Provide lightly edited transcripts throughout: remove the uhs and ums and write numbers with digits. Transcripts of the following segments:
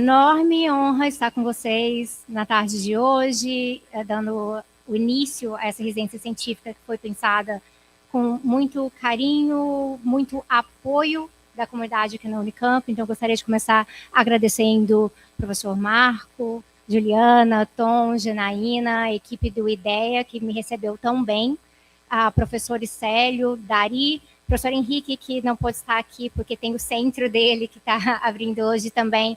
enorme honra estar com vocês na tarde de hoje, dando o início a essa residência científica que foi pensada com muito carinho, muito apoio da comunidade aqui na Unicamp. Então, eu gostaria de começar agradecendo o professor Marco, Juliana, Tom, Janaína, a equipe do IDEA, que me recebeu tão bem, a professor Célio, Dari, professor Henrique, que não pôde estar aqui porque tem o centro dele que está abrindo hoje também,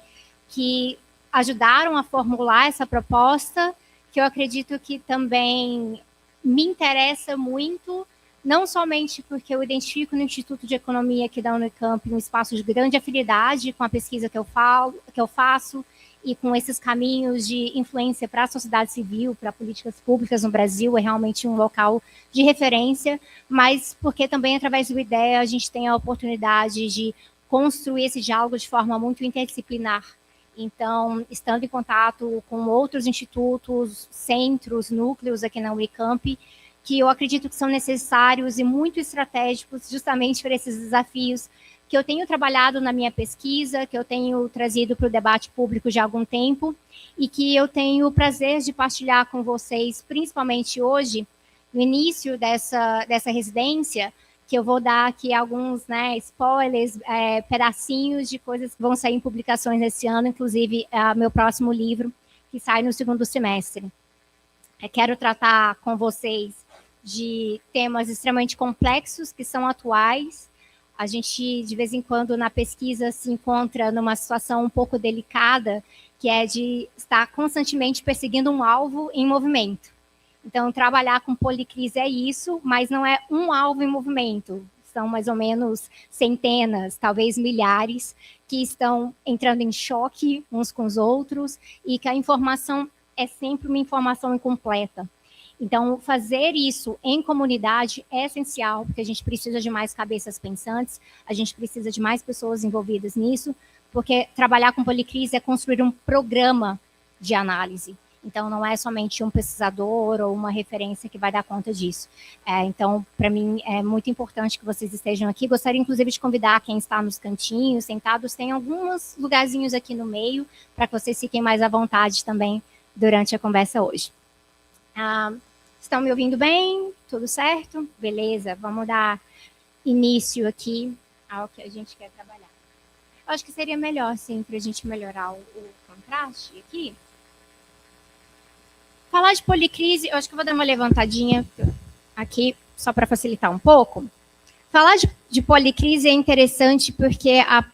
que ajudaram a formular essa proposta, que eu acredito que também me interessa muito, não somente porque eu identifico no Instituto de Economia aqui da Unicamp um espaço de grande afinidade com a pesquisa que eu faço, e com esses caminhos de influência para a sociedade civil, para políticas públicas no Brasil, é realmente um local de referência, mas porque também, através do IDEA, a gente tem a oportunidade de construir esse diálogo de forma muito interdisciplinar. Então, estando em contato com outros institutos, centros, núcleos aqui na Unicamp, que eu acredito que são necessários e muito estratégicos justamente para esses desafios que eu tenho trabalhado na minha pesquisa, que eu tenho trazido para o debate público já há algum tempo, e que eu tenho o prazer de partilhar com vocês, principalmente hoje, no início dessa residência, que eu vou dar aqui alguns spoilers, pedacinhos de coisas que vão sair em publicações esse ano, inclusive meu próximo livro, que sai no segundo semestre. Quero tratar com vocês de temas extremamente complexos, que são atuais. A gente, de vez em quando, na pesquisa, se encontra numa situação um pouco delicada, que é de estar constantemente perseguindo um alvo em movimento. Então, trabalhar com policrise é isso, mas não é um alvo em movimento. São mais ou menos centenas, talvez milhares, que estão entrando em choque uns com os outros, e que a informação é sempre uma informação incompleta. Então, fazer isso em comunidade é essencial, porque a gente precisa de mais cabeças pensantes, a gente precisa de mais pessoas envolvidas nisso, porque trabalhar com policrise é construir um programa de análise. Então, não é somente um pesquisador ou uma referência que vai dar conta disso. Então, para mim, é muito importante que vocês estejam aqui. Gostaria, inclusive, de convidar quem está nos cantinhos, sentados, tem alguns lugarzinhos aqui no meio, para que vocês fiquem mais à vontade também durante a conversa hoje. Estão me ouvindo bem? Tudo certo? Beleza, vamos dar início aqui ao que a gente quer trabalhar. Eu acho que seria melhor, sim, para a gente melhorar o contraste aqui. Falar de policrise, eu acho que eu vou dar uma levantadinha aqui, só para facilitar um pouco. Falar de policrise é interessante porque o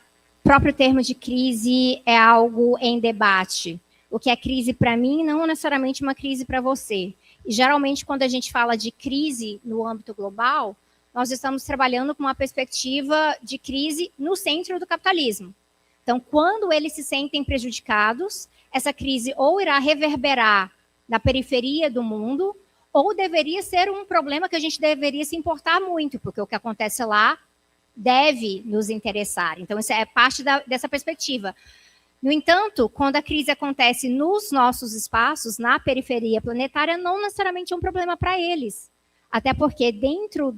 próprio termo de crise é algo em debate. O que é crise para mim não é necessariamente uma crise para você. E, geralmente, quando a gente fala de crise no âmbito global, nós estamos trabalhando com uma perspectiva de crise no centro do capitalismo. Então, quando eles se sentem prejudicados, essa crise ou irá reverberar na periferia do mundo, ou deveria ser um problema que a gente deveria se importar muito, porque o que acontece lá deve nos interessar. Então, isso é parte dessa perspectiva. No entanto, quando a crise acontece nos nossos espaços, na periferia planetária, não necessariamente é um problema para eles. Até porque dentro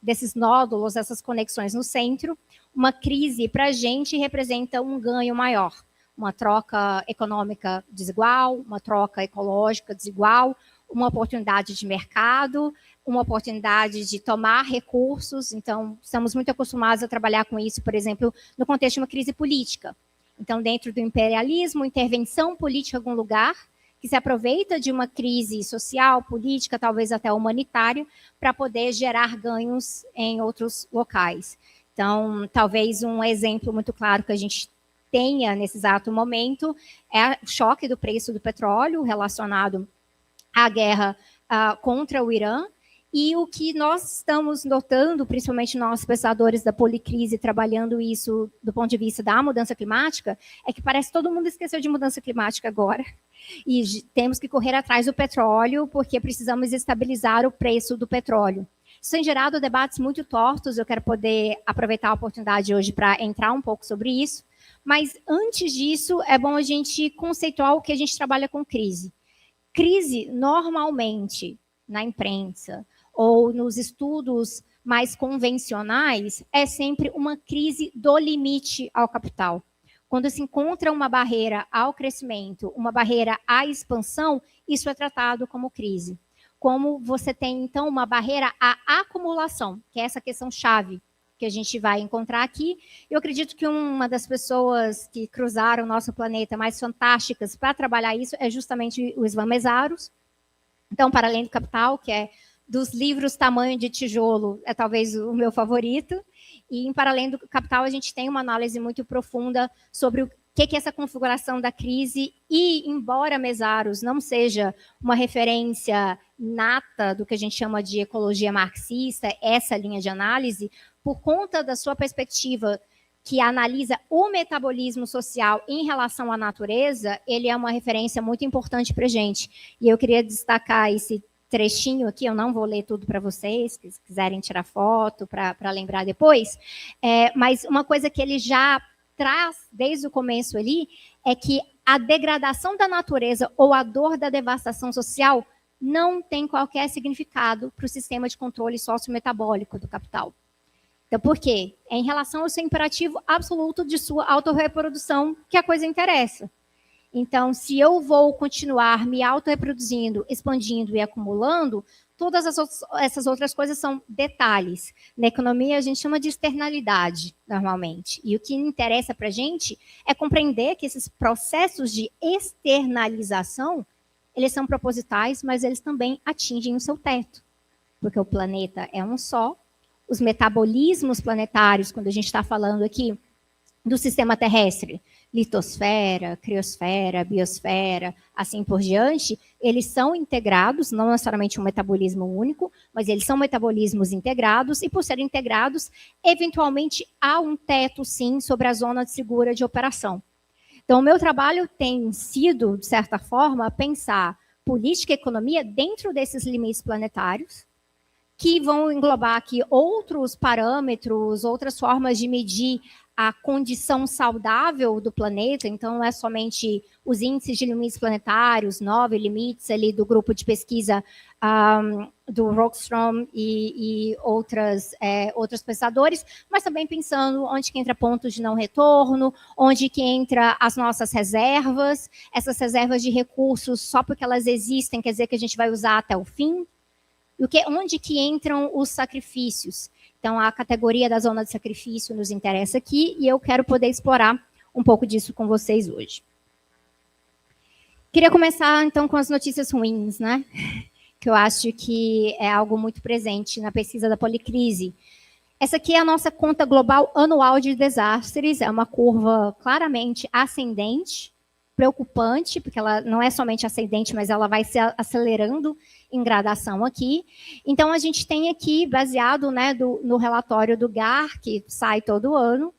desses nódulos, essas conexões no centro, uma crise para a gente representa um ganho maior. Uma troca econômica desigual, uma troca ecológica desigual, uma oportunidade de mercado, uma oportunidade de tomar recursos. Então, estamos muito acostumados a trabalhar com isso, por exemplo, no contexto de uma crise política. Então, dentro do imperialismo, intervenção política em algum lugar, que se aproveita de uma crise social, política, talvez até humanitária, para poder gerar ganhos em outros locais. Então, talvez um exemplo muito claro que a gente tenha nesse exato momento é o choque do preço do petróleo relacionado à guerra contra o Irã. E o que nós estamos notando, principalmente nós, pesquisadores da policrise, trabalhando isso do ponto de vista da mudança climática, é que parece que todo mundo esqueceu de mudança climática agora. E temos que correr atrás do petróleo, porque precisamos estabilizar o preço do petróleo. Isso tem gerado debates muito tortos, eu quero poder aproveitar a oportunidade hoje para entrar um pouco sobre isso. Mas, antes disso, é bom a gente conceituar o que a gente trabalha com crise. Crise, normalmente, na imprensa, ou nos estudos mais convencionais, é sempre uma crise do limite ao capital. Quando se encontra uma barreira ao crescimento, uma barreira à expansão, isso é tratado como crise. Como você tem, então, uma barreira à acumulação, que é essa questão chave que a gente vai encontrar aqui. Eu acredito que uma das pessoas que cruzaram o nosso planeta mais fantásticas para trabalhar isso é justamente o Isvan Mesaros. Então, Para Além do Capital, que é dos livros tamanho de tijolo, é talvez o meu favorito. E em Para Além do Capital, a gente tem uma análise muito profunda sobre o que é essa configuração da crise. E, embora Mesaros não seja uma referência nata do que a gente chama de ecologia marxista, essa linha de análise, por conta da sua perspectiva que analisa o metabolismo social em relação à natureza, ele é uma referência muito importante para a gente. E eu queria destacar esse trechinho aqui, eu não vou ler tudo para vocês, se quiserem tirar foto para lembrar depois, mas uma coisa que ele já traz desde o começo ali é que a degradação da natureza ou a dor da devastação social não tem qualquer significado para o sistema de controle sociometabólico do capital. Então, por quê? É em relação ao seu imperativo absoluto de sua autorreprodução que a coisa interessa. Então, se eu vou continuar me autorreproduzindo, expandindo e acumulando, todas essas outras coisas são detalhes. Na economia, a gente chama de externalidade, normalmente. E o que interessa para a gente é compreender que esses processos de externalização, eles são propositais, mas eles também atingem o seu teto. Porque o planeta é um só. Os metabolismos planetários, quando a gente está falando aqui do sistema terrestre, litosfera, criosfera, biosfera, assim por diante, eles são integrados, não necessariamente um metabolismo único, mas eles são metabolismos integrados, e por serem integrados, eventualmente há um teto, sim, sobre a zona segura de operação. Então, o meu trabalho tem sido, de certa forma, pensar política e economia dentro desses limites planetários, que vão englobar aqui outros parâmetros, outras formas de medir a condição saudável do planeta. Então, não é somente os índices de limites planetários, 9 limites ali do grupo de pesquisa do Rockstrom e outros pensadores, mas também pensando onde que entra pontos de não retorno, onde que entra as nossas reservas, essas reservas de recursos, só porque elas existem, quer dizer que a gente vai usar até o fim. Onde que entram os sacrifícios? Então, a categoria da zona de sacrifício nos interessa aqui, e eu quero poder explorar um pouco disso com vocês hoje. Queria começar, então, com as notícias ruins, né? Que eu acho que é algo muito presente na pesquisa da Policrise. Essa aqui é a nossa conta global anual de desastres, é uma curva claramente ascendente, preocupante, porque ela não é somente ascendente, mas ela vai se acelerando em gradação aqui. Então, a gente tem aqui, baseado, né, no relatório do GAR, que sai todo ano,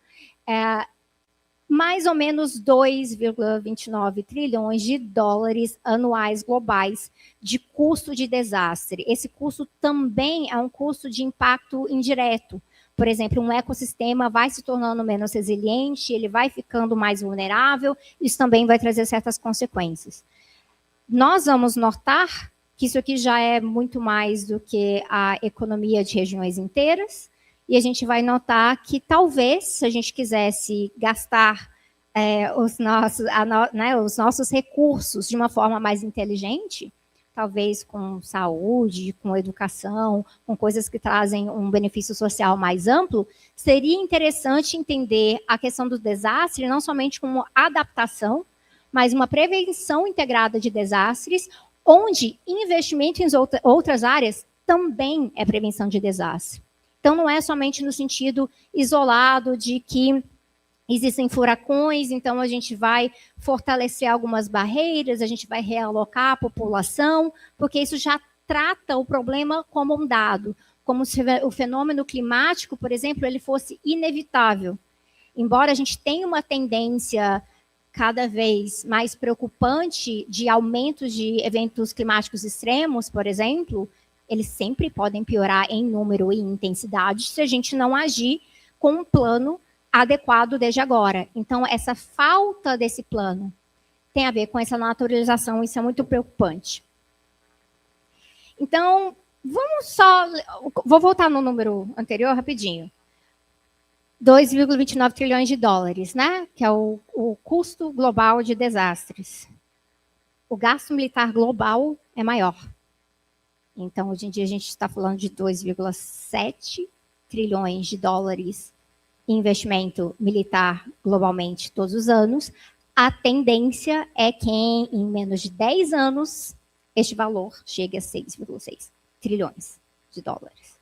mais ou menos 2,29 trilhões de dólares anuais globais de custo de desastre. Esse custo também é um custo de impacto indireto. Por exemplo, um ecossistema vai se tornando menos resiliente, ele vai ficando mais vulnerável, isso também vai trazer certas consequências. Nós vamos notar que isso aqui já é muito mais do que a economia de regiões inteiras, e a gente vai notar que talvez, se a gente quisesse gastar os nossos recursos de uma forma mais inteligente, talvez com saúde, com educação, com coisas que trazem um benefício social mais amplo, seria interessante entender a questão do desastre não somente como adaptação, mas uma prevenção integrada de desastres, onde investimento em outras áreas também é prevenção de desastre. Então, não é somente no sentido isolado de que existem furacões, então a gente vai fortalecer algumas barreiras, a gente vai realocar a população, porque isso já trata o problema como um dado, como se o fenômeno climático, por exemplo, ele fosse inevitável. Embora a gente tenha uma tendência cada vez mais preocupante de aumentos de eventos climáticos extremos, por exemplo, eles sempre podem piorar em número e intensidade se a gente não agir com um plano adequado desde agora. Então, essa falta desse plano tem a ver com essa naturalização, isso é muito preocupante. Então, vou voltar no número anterior rapidinho. 2,29 trilhões de dólares, né? Que é o custo global de desastres. O gasto militar global é maior. Então, hoje em dia, a gente está falando de 2,7 trilhões de dólares em investimento militar globalmente todos os anos. A tendência é que em menos de 10 anos, este valor chegue a 6,6 trilhões de dólares.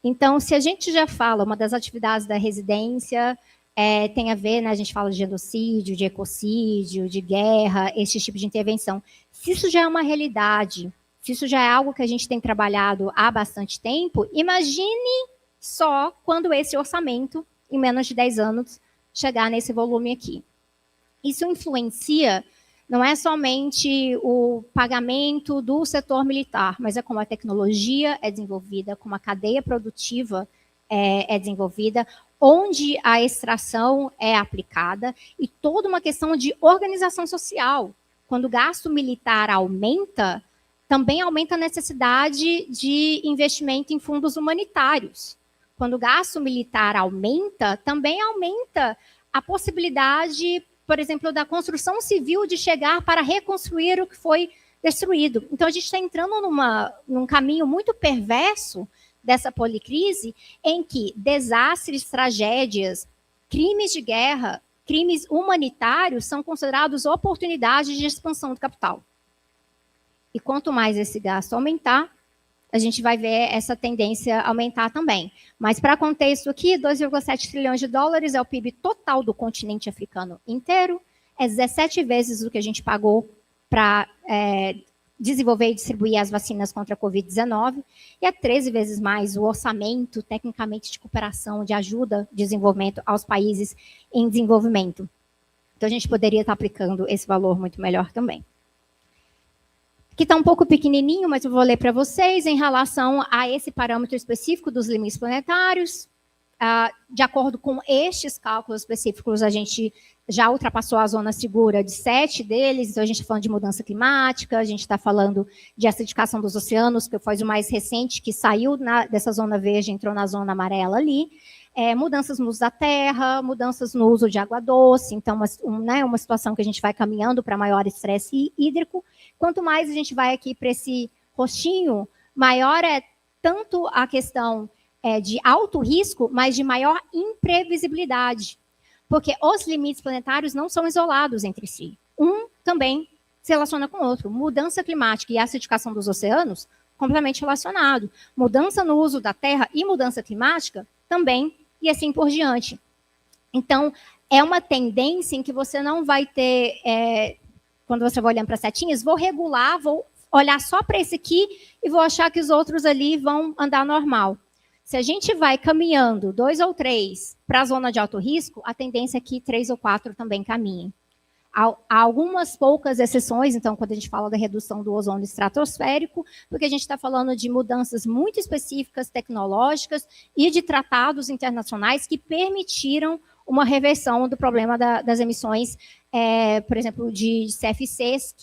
Então, se a gente já fala, uma das atividades da residência tem a ver, né, a gente fala de genocídio, de ecocídio, de guerra, esse tipo de intervenção. Se isso já é uma realidade, se isso já é algo que a gente tem trabalhado há bastante tempo, imagine só quando esse orçamento, em menos de 10 anos, chegar nesse volume aqui. Isso influencia, não é somente o pagamento do setor militar, mas é como a tecnologia é desenvolvida, como a cadeia produtiva é desenvolvida, onde a extração é aplicada e toda uma questão de organização social. Quando o gasto militar aumenta, também aumenta a necessidade de investimento em fundos humanitários. Quando o gasto militar aumenta, também aumenta a possibilidade, por exemplo, da construção civil de chegar para reconstruir o que foi destruído. Então, a gente está entrando num caminho muito perverso dessa policrise, em que desastres, tragédias, crimes de guerra, crimes humanitários são considerados oportunidades de expansão do capital. E quanto mais esse gasto aumentar, a gente vai ver essa tendência aumentar também. Mas, para contexto aqui, 2,7 trilhões de dólares é o PIB total do continente africano inteiro, é 17 vezes o que a gente pagou para desenvolver e distribuir as vacinas contra a Covid-19, e é 13 vezes mais o orçamento, tecnicamente, de cooperação, de ajuda, desenvolvimento aos países em desenvolvimento. Então, a gente poderia estar aplicando esse valor muito melhor também. Que está um pouco pequenininho, mas eu vou ler para vocês, em relação a esse parâmetro específico dos limites planetários. De acordo com estes cálculos específicos, a gente já ultrapassou a zona segura de 7 deles, então a gente está falando de mudança climática, a gente está falando de acidificação dos oceanos, que foi o mais recente, que saiu dessa zona verde, entrou na zona amarela ali. Mudanças no uso da terra, mudanças no uso de água doce, então uma situação que a gente vai caminhando para maior estresse hídrico. Quanto mais a gente vai aqui para esse rostinho, maior é tanto a questão de alto risco, mas de maior imprevisibilidade. Porque os limites planetários não são isolados entre si. Um também se relaciona com o outro. Mudança climática e acidificação dos oceanos, completamente relacionado. Mudança no uso da terra e mudança climática, também, e assim por diante. Então, é uma tendência em que você não vai ter... quando você vai olhando para as setinhas, vou regular, vou olhar só para esse aqui e vou achar que os outros ali vão andar normal. Se a gente vai caminhando 2 ou 3 para a zona de alto risco, a tendência é que 3 ou 4 também caminhem. Há algumas poucas exceções, então, quando a gente fala da redução do ozônio estratosférico, porque a gente está falando de mudanças muito específicas, tecnológicas e de tratados internacionais que permitiram uma reversão do problema das emissões, por exemplo, de CFCs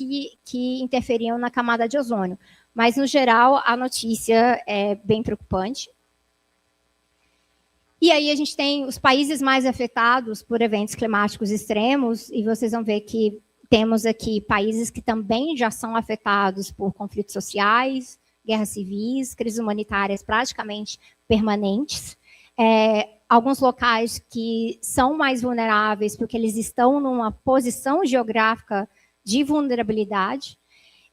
que interferiam na camada de ozônio. Mas, no geral, a notícia é bem preocupante. E aí a gente tem os países mais afetados por eventos climáticos extremos, e vocês vão ver que temos aqui países que também já são afetados por conflitos sociais, guerras civis, crises humanitárias praticamente permanentes. Alguns locais que são mais vulneráveis porque eles estão numa posição geográfica de vulnerabilidade,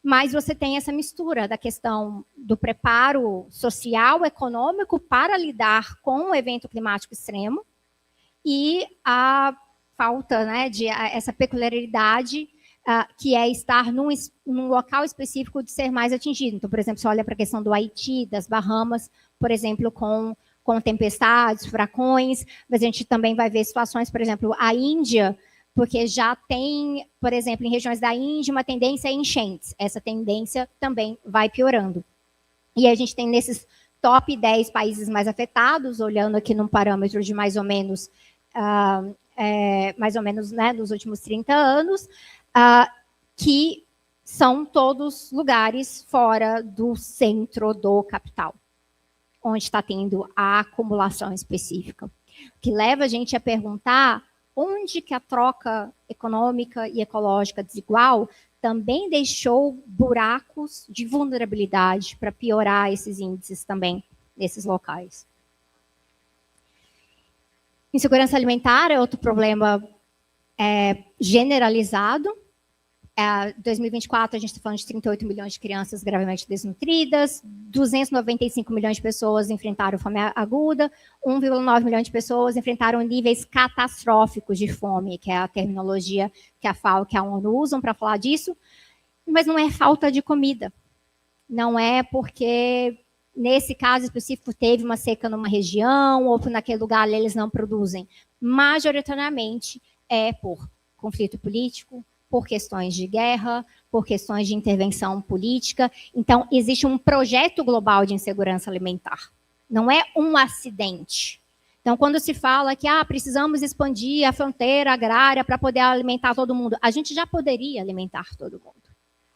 mas você tem essa mistura da questão do preparo social, econômico para lidar com o evento climático extremo e a falta, né, de essa peculiaridade que é estar num local específico de ser mais atingido. Então, por exemplo, você olha para a questão do Haiti, das Bahamas, por exemplo, com tempestades, furacões, mas a gente também vai ver situações, por exemplo, a Índia, porque já tem, por exemplo, em regiões da Índia, uma tendência a enchentes. Essa tendência também vai piorando. E a gente tem nesses top 10 países mais afetados, olhando aqui num parâmetro de mais ou menos, né, nos últimos 30 anos, que são todos lugares fora do centro do capital, onde está tendo a acumulação específica. que leva a gente a perguntar onde que a troca econômica e ecológica desigual também deixou buracos de vulnerabilidade para piorar esses índices também nesses locais. Insegurança alimentar é outro problema generalizado. Em 2024, a gente está falando de 38 milhões de crianças gravemente desnutridas, 295 milhões de pessoas enfrentaram fome aguda, 1,9 milhão de pessoas enfrentaram níveis catastróficos de fome, que é a terminologia que a FAO e a ONU usam para falar disso, mas não é falta de comida. Não é porque, nesse caso específico, teve uma seca numa região, ou naquele lugar eles não produzem. Majoritariamente é por conflito político, por questões de guerra, por questões de intervenção política. Então, existe um projeto global de insegurança alimentar. Não é um acidente. Então, quando se fala que precisamos expandir a fronteira agrária para poder alimentar todo mundo, a gente já poderia alimentar todo mundo.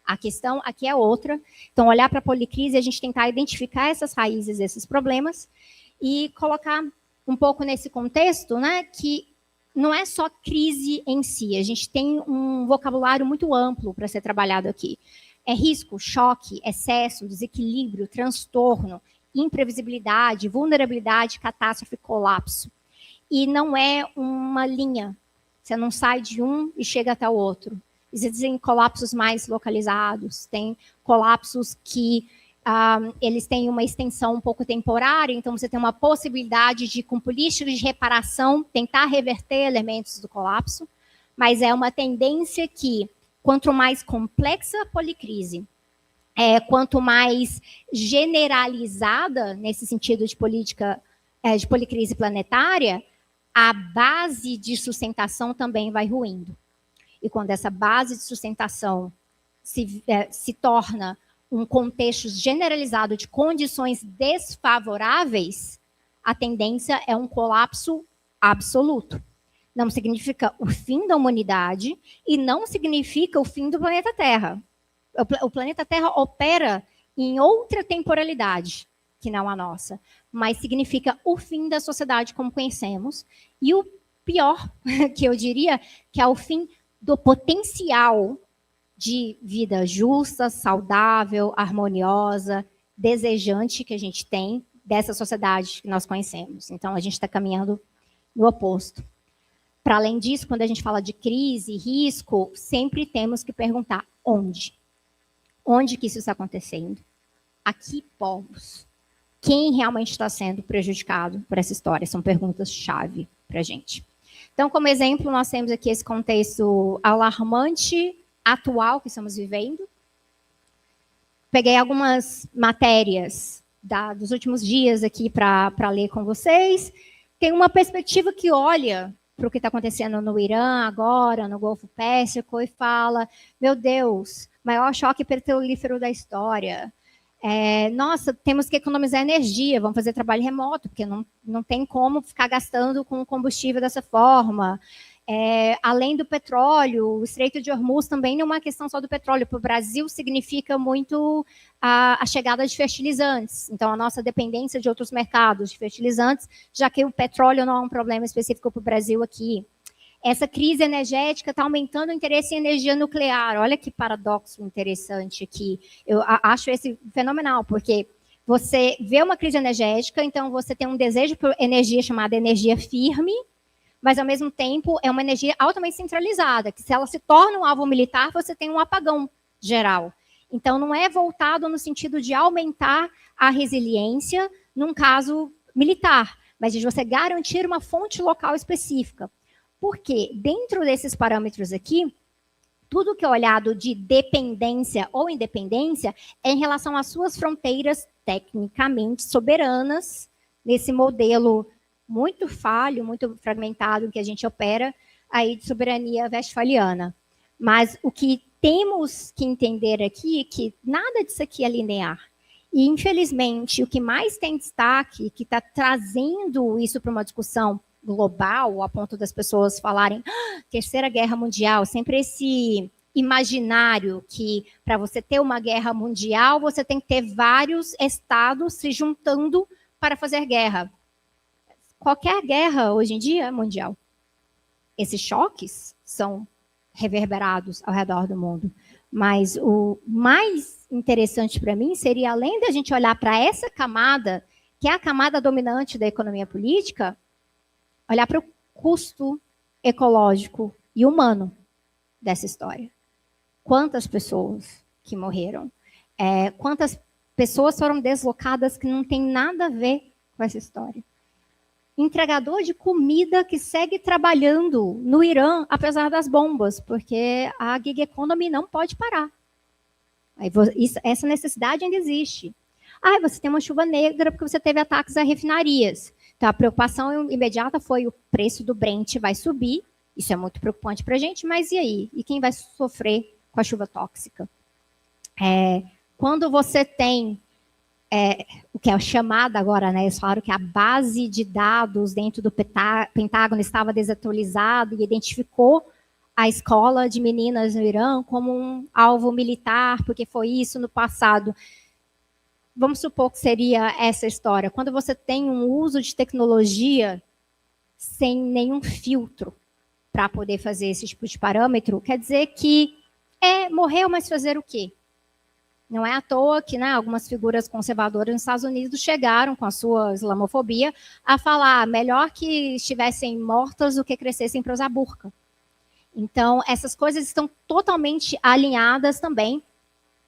A questão aqui é outra. Então, olhar para a policrise, a gente tentar identificar essas raízes, esses problemas, e colocar um pouco nesse contexto, né, que não é só crise em si, a gente tem um vocabulário muito amplo para ser trabalhado aqui. É risco, choque, excesso, desequilíbrio, transtorno, imprevisibilidade, vulnerabilidade, catástrofe, colapso. E não é uma linha. Você não sai de um e chega até o outro. Existem colapsos mais localizados, tem colapsos que eles têm uma extensão um pouco temporária, então você tem uma possibilidade de, com políticas de reparação, tentar reverter elementos do colapso, mas é uma tendência que, quanto mais complexa a policrise, quanto mais generalizada, nesse sentido de política, de policrise planetária, a base de sustentação também vai ruindo. E quando essa base de sustentação se torna um contexto generalizado de condições desfavoráveis, a tendência é um colapso absoluto. Não significa o fim da humanidade e não significa o fim do planeta Terra. O planeta Terra opera em outra temporalidade que não a nossa, mas significa o fim da sociedade como conhecemos e o pior, que eu diria, que é o fim do potencial de vida justa, saudável, harmoniosa, desejante que a gente tem dessa sociedade que nós conhecemos. Então, a gente está caminhando no oposto. Para além disso, quando a gente fala de crise, risco, sempre temos que perguntar onde? Onde que isso está acontecendo? A que povos? Quem realmente está sendo prejudicado por essa história? São perguntas-chave para a gente. Então, como exemplo, nós temos aqui esse contexto alarmante, atual que estamos vivendo. Peguei algumas matérias dos últimos dias aqui para ler com vocês. Tem uma perspectiva que olha para o que está acontecendo no Irã agora, no Golfo Pérsico, e fala, meu Deus, maior choque petrolífero da história. Nossa, temos que economizar energia, vamos fazer trabalho remoto, porque não tem como ficar gastando com combustível dessa forma. Além do petróleo, o Estreito de Hormuz também não é uma questão só do petróleo. Para o Brasil, significa muito a chegada de fertilizantes. Então, a nossa dependência de outros mercados de fertilizantes, já que o petróleo não é um problema específico para o Brasil aqui. Essa crise energética está aumentando o interesse em energia nuclear. Olha que paradoxo interessante aqui. Eu acho esse fenomenal, porque você vê uma crise energética, então você tem um desejo por energia chamada energia firme, mas, ao mesmo tempo, é uma energia altamente centralizada, que se ela se torna um alvo militar, você tem um apagão geral. Então, não é voltado no sentido de aumentar a resiliência num caso militar, mas de você garantir uma fonte local específica. Porque, dentro desses parâmetros aqui, tudo que é olhado de dependência ou independência é em relação às suas fronteiras tecnicamente soberanas, nesse modelo muito falho, muito fragmentado que a gente opera aí de soberania westfaliana. Mas o que temos que entender aqui é que nada disso aqui é linear. E, infelizmente, o que mais tem destaque, que está trazendo isso para uma discussão global, a ponto das pessoas falarem Terceira Guerra Mundial, sempre esse imaginário que, para você ter uma guerra mundial, você tem que ter vários estados se juntando para fazer guerra. qualquer guerra hoje em dia é mundial. Esses choques são reverberados ao redor do mundo. Mas o mais interessante para mim seria, além da gente olhar para essa camada, que é a camada dominante da economia política, olhar para o custo ecológico e humano dessa história. Quantas pessoas que morreram? Quantas pessoas foram deslocadas que não tem nada a ver com essa história? Entregador de comida que segue trabalhando no Irã, apesar das bombas, porque a gig economy não pode parar. Essa necessidade ainda existe. Você tem uma chuva negra porque você teve ataques a refinarias. Então, a preocupação imediata foi o preço do Brent vai subir. Isso é muito preocupante para a gente, mas e aí? E quem vai sofrer com a chuva tóxica? Quando você tem o que é chamado agora, né? Eles falaram que a base de dados dentro do Pentágono estava desatualizada e identificou a escola de meninas no Irã como um alvo militar, porque foi isso no passado. Vamos supor que seria essa história. Quando você tem um uso de tecnologia sem nenhum filtro para poder fazer esse tipo de parâmetro, quer dizer que morreu, mas fazer o quê? Não é à toa que, né, algumas figuras conservadoras nos Estados Unidos chegaram com a sua islamofobia a falar melhor que estivessem mortas do que crescessem para usar burca. Então, essas coisas estão totalmente alinhadas também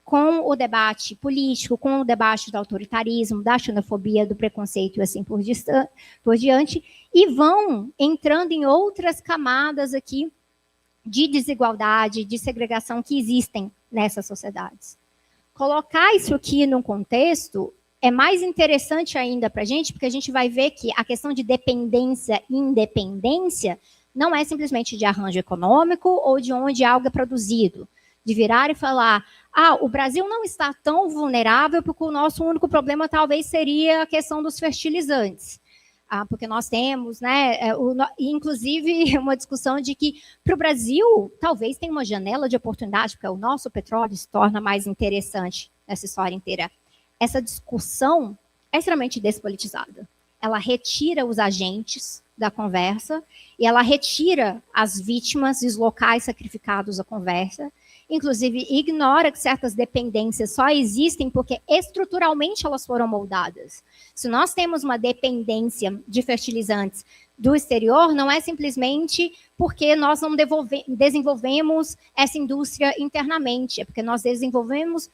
com o debate político, com o debate do autoritarismo, da xenofobia, do preconceito e assim por diante, e vão entrando em outras camadas aqui de desigualdade, de segregação que existem nessas sociedades. Colocar isso aqui num contexto é mais interessante ainda para a gente, porque a gente vai ver que a questão de dependência e independência não é simplesmente de arranjo econômico ou de onde algo é produzido. De virar e falar, o Brasil não está tão vulnerável porque o nosso único problema talvez seria a questão dos fertilizantes. Porque nós temos, né, inclusive, uma discussão de que para o Brasil talvez tenha uma janela de oportunidade, porque o nosso petróleo se torna mais interessante nessa história inteira. Essa discussão é extremamente despolitizada. Ela retira os agentes da conversa e ela retira as vítimas e os locais sacrificados da conversa. Inclusive, ignora que certas dependências só existem porque estruturalmente elas foram moldadas. Se nós temos uma dependência de fertilizantes do exterior, não é simplesmente porque nós não desenvolvemos essa indústria internamente, é porque nós desenvolvemos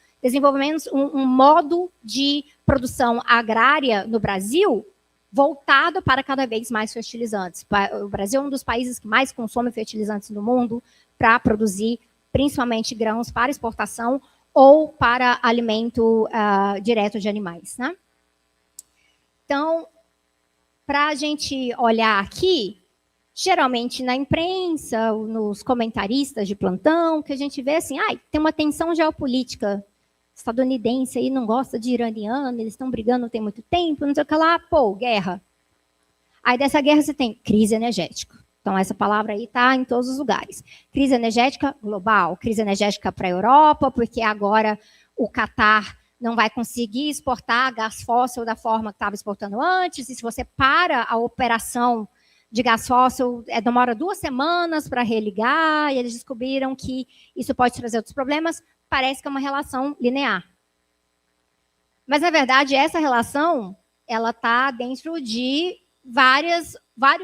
um modo de produção agrária no Brasil voltado para cada vez mais fertilizantes. O Brasil é um dos países que mais consome fertilizantes no mundo para produzir principalmente grãos para exportação ou para alimento direto de animais, né? Então, para a gente olhar aqui, geralmente na imprensa, nos comentaristas de plantão, que a gente vê assim, tem uma tensão geopolítica estadunidense aí, não gosta de iraniano, eles estão brigando não tem muito tempo, não sei o que lá, guerra. Aí dessa guerra você tem crise energética. Então, essa palavra aí está em todos os lugares. Crise energética global, crise energética para a Europa, porque agora o Catar não vai conseguir exportar gás fóssil da forma que estava exportando antes, e se você para a operação de gás fóssil, demora 2 semanas para religar, e eles descobriram que isso pode trazer outros problemas, parece que é uma relação linear. Mas, na verdade, essa relação ela está dentro de vários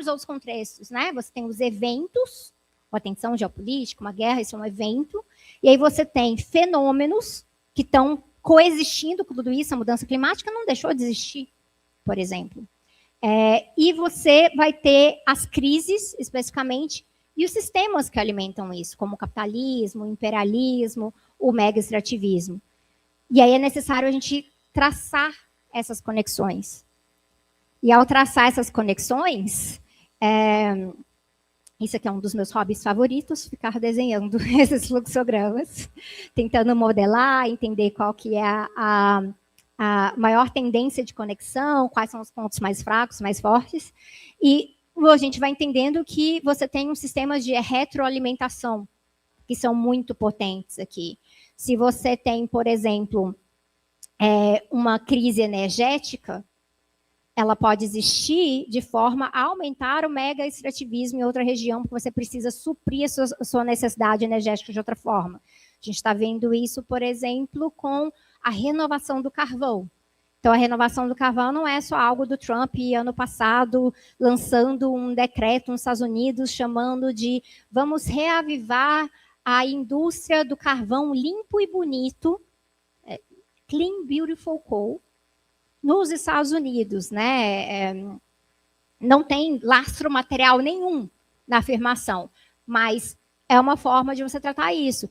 outros contextos, né? Você tem os eventos, uma tensão geopolítica, uma guerra, isso é um evento, e aí você tem fenômenos que estão coexistindo com tudo isso, a mudança climática não deixou de existir, por exemplo. E você vai ter as crises, especificamente, e os sistemas que alimentam isso, como o capitalismo, o imperialismo, o mega-extrativismo. E aí é necessário a gente traçar essas conexões. E ao traçar essas conexões, isso aqui é um dos meus hobbies favoritos, ficar desenhando esses fluxogramas, tentando modelar, entender qual que é a maior tendência de conexão, quais são os pontos mais fracos, mais fortes. E a gente vai entendendo que você tem um sistema de retroalimentação, que são muito potentes aqui. Se você tem, por exemplo, uma crise energética, ela pode existir de forma a aumentar o mega extrativismo em outra região, porque você precisa suprir a sua necessidade energética de outra forma. A gente está vendo isso, por exemplo, com a renovação do carvão. Então, a renovação do carvão não é só algo do Trump, ano passado, lançando um decreto nos Estados Unidos, chamando de vamos reavivar a indústria do carvão limpo e bonito, Clean, Beautiful Coal, nos Estados Unidos, né? Não tem lastro material nenhum na afirmação, mas é uma forma de você tratar isso.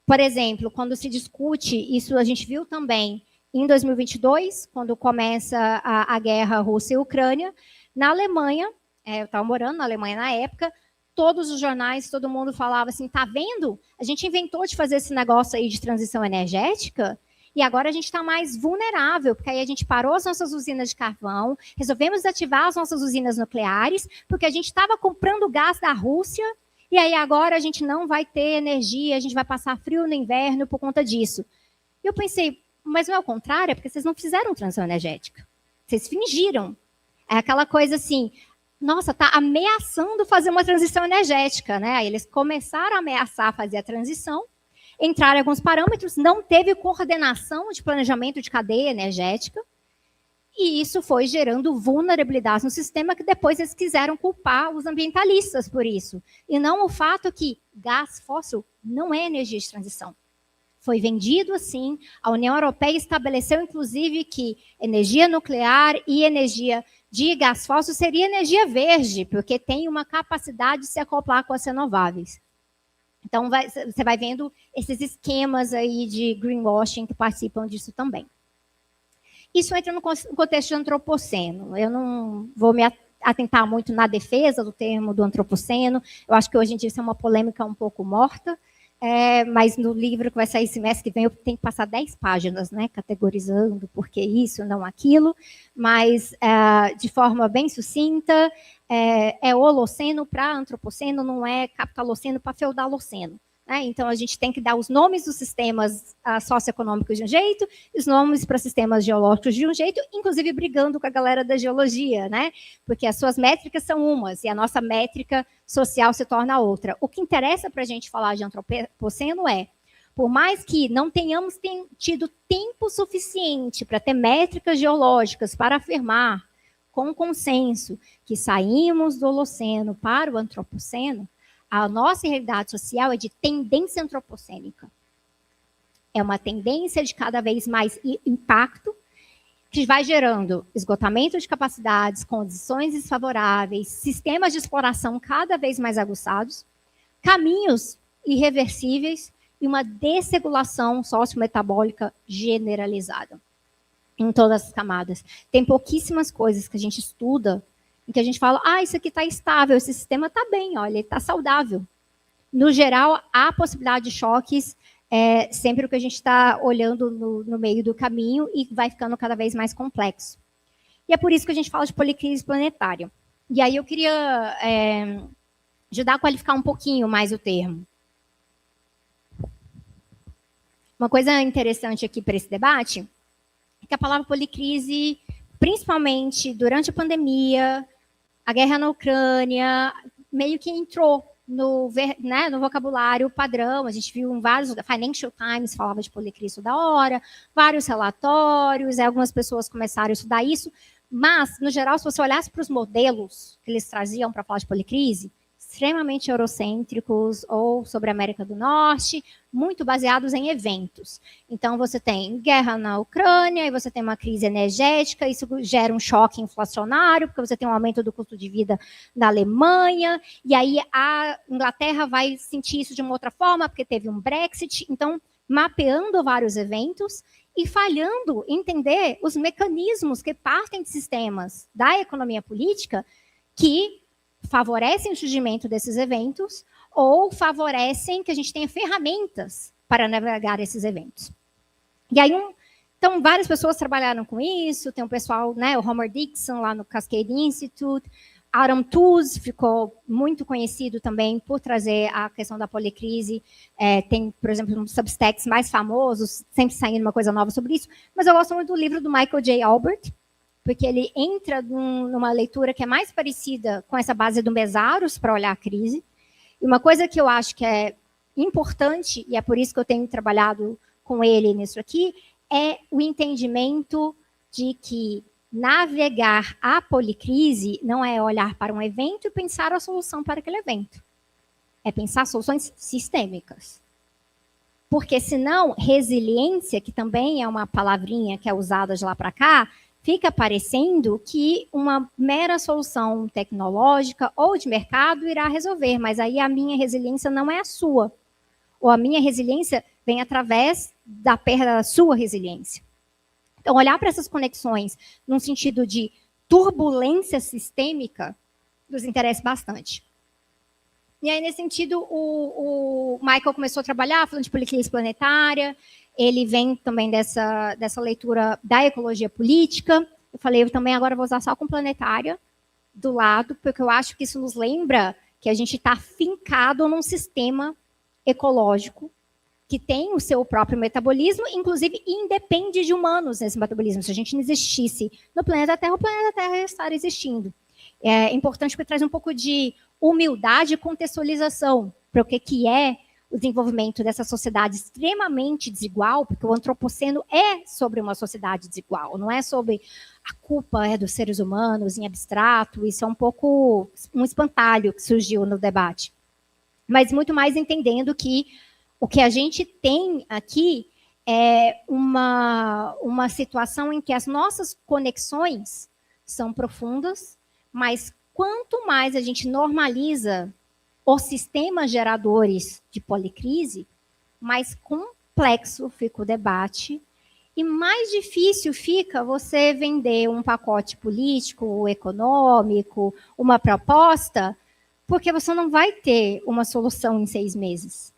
Por exemplo, quando se discute, isso a gente viu também em 2022, quando começa a guerra Rússia e Ucrânia, na Alemanha, eu estava morando na Alemanha na época, todos os jornais, todo mundo falava assim, tá vendo? A gente inventou de fazer esse negócio aí de transição energética, e agora a gente está mais vulnerável, porque aí a gente parou as nossas usinas de carvão, resolvemos ativar as nossas usinas nucleares, porque a gente estava comprando gás da Rússia, e aí agora a gente não vai ter energia, a gente vai passar frio no inverno por conta disso. E eu pensei, mas não é o contrário, é porque vocês não fizeram transição energética. Vocês fingiram. É aquela coisa assim, nossa, está ameaçando fazer uma transição energética, né? Aí eles começaram a ameaçar fazer a transição, entraram em alguns parâmetros, não teve coordenação de planejamento de cadeia energética, e isso foi gerando vulnerabilidades no sistema que depois eles quiseram culpar os ambientalistas por isso. E não o fato que gás fóssil não é energia de transição. Foi vendido assim, a União Europeia estabeleceu, inclusive, que energia nuclear e energia de gás fóssil seria energia verde, porque tem uma capacidade de se acoplar com as renováveis. Então, você vai vendo esses esquemas aí de greenwashing que participam disso também. Isso entra no contexto de antropoceno. Eu não vou me atentar muito na defesa do termo do antropoceno. Eu acho que hoje em dia isso é uma polêmica um pouco morta. Mas no livro que vai sair semestre que vem, eu tenho que passar 10 páginas, né, categorizando por que isso, não aquilo, mas de forma bem sucinta, é Holoceno para Antropoceno, não é Capitaloceno para Feudaloceno. Né? Então, a gente tem que dar os nomes dos sistemas socioeconômicos de um jeito, os nomes para sistemas geológicos de um jeito, inclusive brigando com a galera da geologia, né? Porque as suas métricas são umas, e a nossa métrica social se torna outra. O que interessa para a gente falar de antropoceno é, por mais que não tenhamos tido tempo suficiente para ter métricas geológicas para afirmar, com consenso, que saímos do Holoceno para o Antropoceno, a nossa realidade social é de tendência antropocênica. É uma tendência de cada vez mais impacto, que vai gerando esgotamento de capacidades, condições desfavoráveis, sistemas de exploração cada vez mais aguçados, caminhos irreversíveis e uma desregulação sociometabólica generalizada em todas as camadas. Tem pouquíssimas coisas que a gente estuda em que a gente fala, isso aqui está estável, esse sistema está bem, olha, ele está saudável. No geral, há possibilidade de choques, sempre o que a gente está olhando no meio do caminho e vai ficando cada vez mais complexo. E é por isso que a gente fala de policrise planetária. E aí eu queria ajudar a qualificar um pouquinho mais o termo. Uma coisa interessante aqui para esse debate é que a palavra policrise, principalmente durante a pandemia, a guerra na Ucrânia, meio que entrou no vocabulário padrão. A gente viu em vários, Financial Times falava de policrise toda hora, vários relatórios, algumas pessoas começaram a estudar isso, mas, no geral, se você olhasse para os modelos que eles traziam para falar de policrise, extremamente eurocêntricos ou sobre a América do Norte, muito baseados em eventos. Então, você tem guerra na Ucrânia, e você tem uma crise energética, isso gera um choque inflacionário, porque você tem um aumento do custo de vida na Alemanha, e aí a Inglaterra vai sentir isso de uma outra forma, porque teve um Brexit. Então, mapeando vários eventos e falhando em entender os mecanismos que partem de sistemas da economia política que favorecem o surgimento desses eventos ou favorecem que a gente tenha ferramentas para navegar esses eventos. E aí, então, várias pessoas trabalharam com isso, tem um pessoal, né, o Homer Dixon, lá no Cascade Institute, Adam Tooze ficou muito conhecido também por trazer a questão da policrise, tem, por exemplo, um dos substacks mais famosos, sempre saindo uma coisa nova sobre isso, mas eu gosto muito do livro do Michael J. Albert, porque ele entra numa leitura que é mais parecida com essa base do Mesaros para olhar a crise. E uma coisa que eu acho que é importante, e é por isso que eu tenho trabalhado com ele nisso aqui, é o entendimento de que navegar a policrise não é olhar para um evento e pensar a solução para aquele evento. É pensar soluções sistêmicas. Porque senão, resiliência, que também é uma palavrinha que é usada de lá para cá, fica parecendo que uma mera solução tecnológica ou de mercado irá resolver, mas aí a minha resiliência não é a sua. Ou a minha resiliência vem através da perda da sua resiliência. Então, olhar para essas conexões num sentido de turbulência sistêmica nos interessa bastante. E aí, nesse sentido, o Michael começou a trabalhar falando de policrise planetária, ele vem também dessa leitura da ecologia política. Eu falei, eu também agora vou usar só com planetária do lado, porque eu acho que isso nos lembra que a gente está fincado num sistema ecológico que tem o seu próprio metabolismo, inclusive independe de humanos nesse metabolismo. Se a gente não existisse no planeta Terra, o planeta Terra ia estar existindo. É importante porque traz um pouco de humildade e contextualização para o que é o desenvolvimento dessa sociedade extremamente desigual, porque o antropoceno é sobre uma sociedade desigual, não é sobre a culpa dos seres humanos em abstrato, isso é um pouco um espantalho que surgiu no debate. Mas muito mais entendendo que o que a gente tem aqui é uma situação em que as nossas conexões são profundas, mas quanto mais a gente normaliza os sistemas geradores de policrise, mais complexo fica o debate e mais difícil fica você vender um pacote político, econômico, uma proposta, porque você não vai ter uma solução em 6 meses.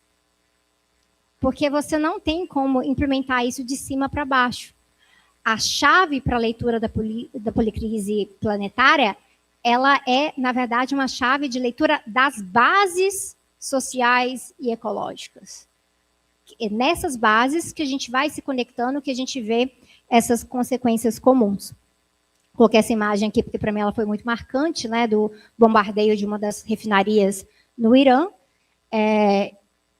Porque você não tem como implementar isso de cima para baixo. A chave para a leitura da policrise planetária, ela é, na verdade, uma chave de leitura das bases sociais e ecológicas. É nessas bases que a gente vai se conectando, que a gente vê essas consequências comuns. Coloquei essa imagem aqui porque, para mim, ela foi muito marcante, né, do bombardeio de uma das refinarias no Irã.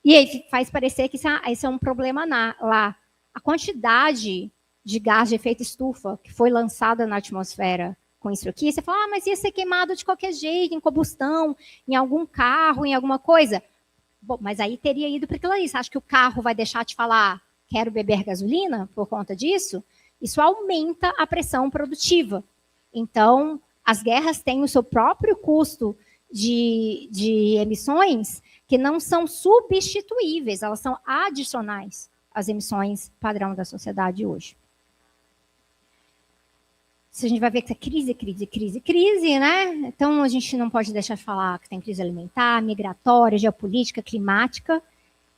E aí faz parecer que esse é um problema lá. A quantidade de gás de efeito estufa que foi lançada na atmosfera com isso aqui, você fala, mas ia ser queimado de qualquer jeito, em combustão, em algum carro, em alguma coisa. Bom, mas aí teria ido para aquilo ali. Você acha que o carro vai deixar de falar, quero beber gasolina por conta disso? Isso aumenta a pressão produtiva. Então, as guerras têm o seu próprio custo de emissões que não são substituíveis, elas são adicionais às emissões padrão da sociedade hoje. Se a gente vai ver que é crise, né? Então, a gente não pode deixar de falar que tem crise alimentar, migratória, geopolítica, climática,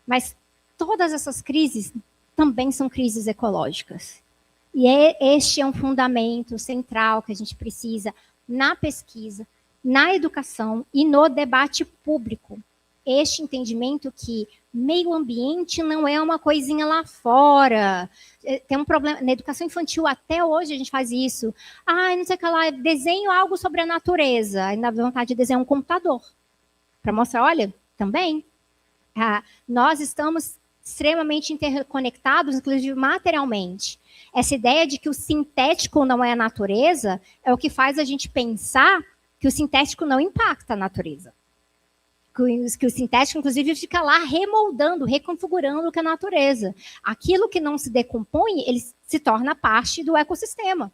mas todas essas crises também são crises ecológicas. E este é um fundamento central que a gente precisa na pesquisa, na educação e no debate público. Este entendimento que meio ambiente não é uma coisinha lá fora. Tem um problema. Na educação infantil, até hoje, a gente faz isso. Não sei o que lá, desenho algo sobre a natureza. Ainda dá vontade de desenhar um computador. Para mostrar, olha, também. Nós estamos extremamente interconectados, inclusive materialmente. Essa ideia de que o sintético não é a natureza é o que faz a gente pensar que o sintético não impacta a natureza. Que o sintético, inclusive, fica lá remoldando, reconfigurando o que é a natureza. Aquilo que não se decompõe, ele se torna parte do ecossistema.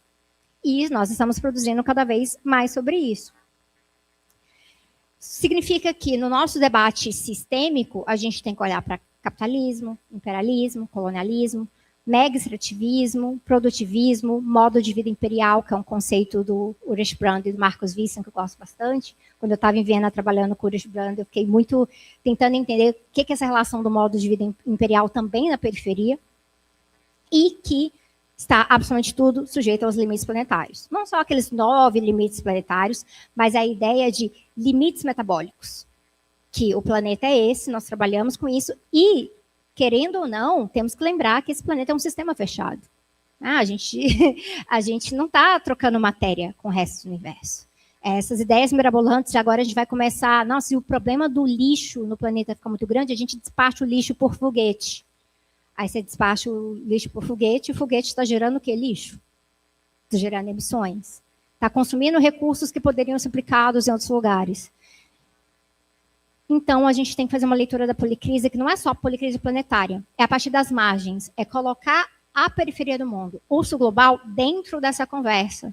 E nós estamos produzindo cada vez mais sobre isso. Significa que, no nosso debate sistêmico, a gente tem que olhar para capitalismo, imperialismo, colonialismo, mega extrativismo, produtivismo, modo de vida imperial, que é um conceito do Ulrich Brand e do Marcus Wissen, que eu gosto bastante. Quando eu estava em Viena trabalhando com o Ulrich Brand, eu fiquei muito tentando entender o que é essa relação do modo de vida imperial também na periferia, e que está absolutamente tudo sujeito aos limites planetários. Não só aqueles 9 limites planetários, mas a ideia de limites metabólicos. Que o planeta é esse, nós trabalhamos com isso, e querendo ou não, temos que lembrar que esse planeta é um sistema fechado. A gente não está trocando matéria com o resto do universo. Essas ideias mirabolantes, agora a gente vai começar... Nossa, se o problema do lixo no planeta fica muito grande, a gente despacha o lixo por foguete. Aí você despacha o lixo por foguete, e o foguete está gerando o quê? Lixo. Está gerando emissões. Está consumindo recursos que poderiam ser aplicados em outros lugares. Então, a gente tem que fazer uma leitura da policrise, que não é só a policrise planetária, é a partir das margens, é colocar a periferia do mundo, o sul global, dentro dessa conversa,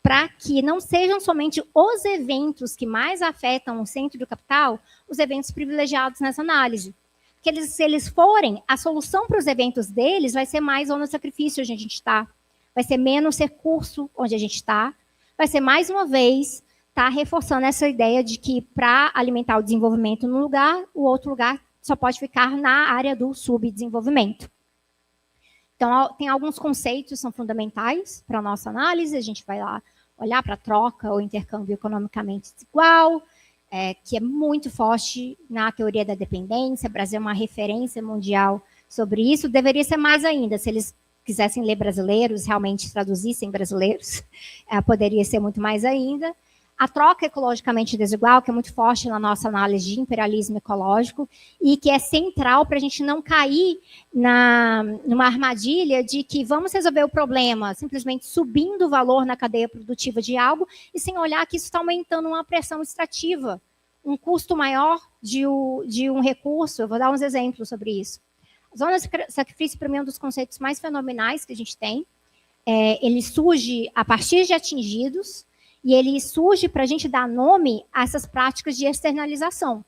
para que não sejam somente os eventos que mais afetam o centro do capital, os eventos privilegiados nessa análise. Porque se eles forem, a solução para os eventos deles vai ser mais zona de sacrifício onde a gente está, vai ser menos recurso onde a gente está, vai ser, mais uma vez, está reforçando essa ideia de que, para alimentar o desenvolvimento num lugar, o outro lugar só pode ficar na área do subdesenvolvimento. Então, tem alguns conceitos que são fundamentais para a nossa análise. A gente vai lá olhar para a troca ou intercâmbio economicamente desigual, que é muito forte na teoria da dependência. O Brasil é uma referência mundial sobre isso. Deveria ser mais ainda, se eles quisessem ler brasileiros, realmente traduzissem brasileiros, poderia ser muito mais ainda. A troca ecologicamente desigual, que é muito forte na nossa análise de imperialismo ecológico e que é central para a gente não cair numa armadilha de que vamos resolver o problema simplesmente subindo o valor na cadeia produtiva de algo e sem olhar que isso está aumentando uma pressão extrativa, um custo maior de um recurso. Eu vou dar uns exemplos sobre isso. A zona de sacrifício, para mim, é um dos conceitos mais fenomenais que a gente tem. Ele surge a partir de atingidos, e ele surge para a gente dar nome a essas práticas de externalização.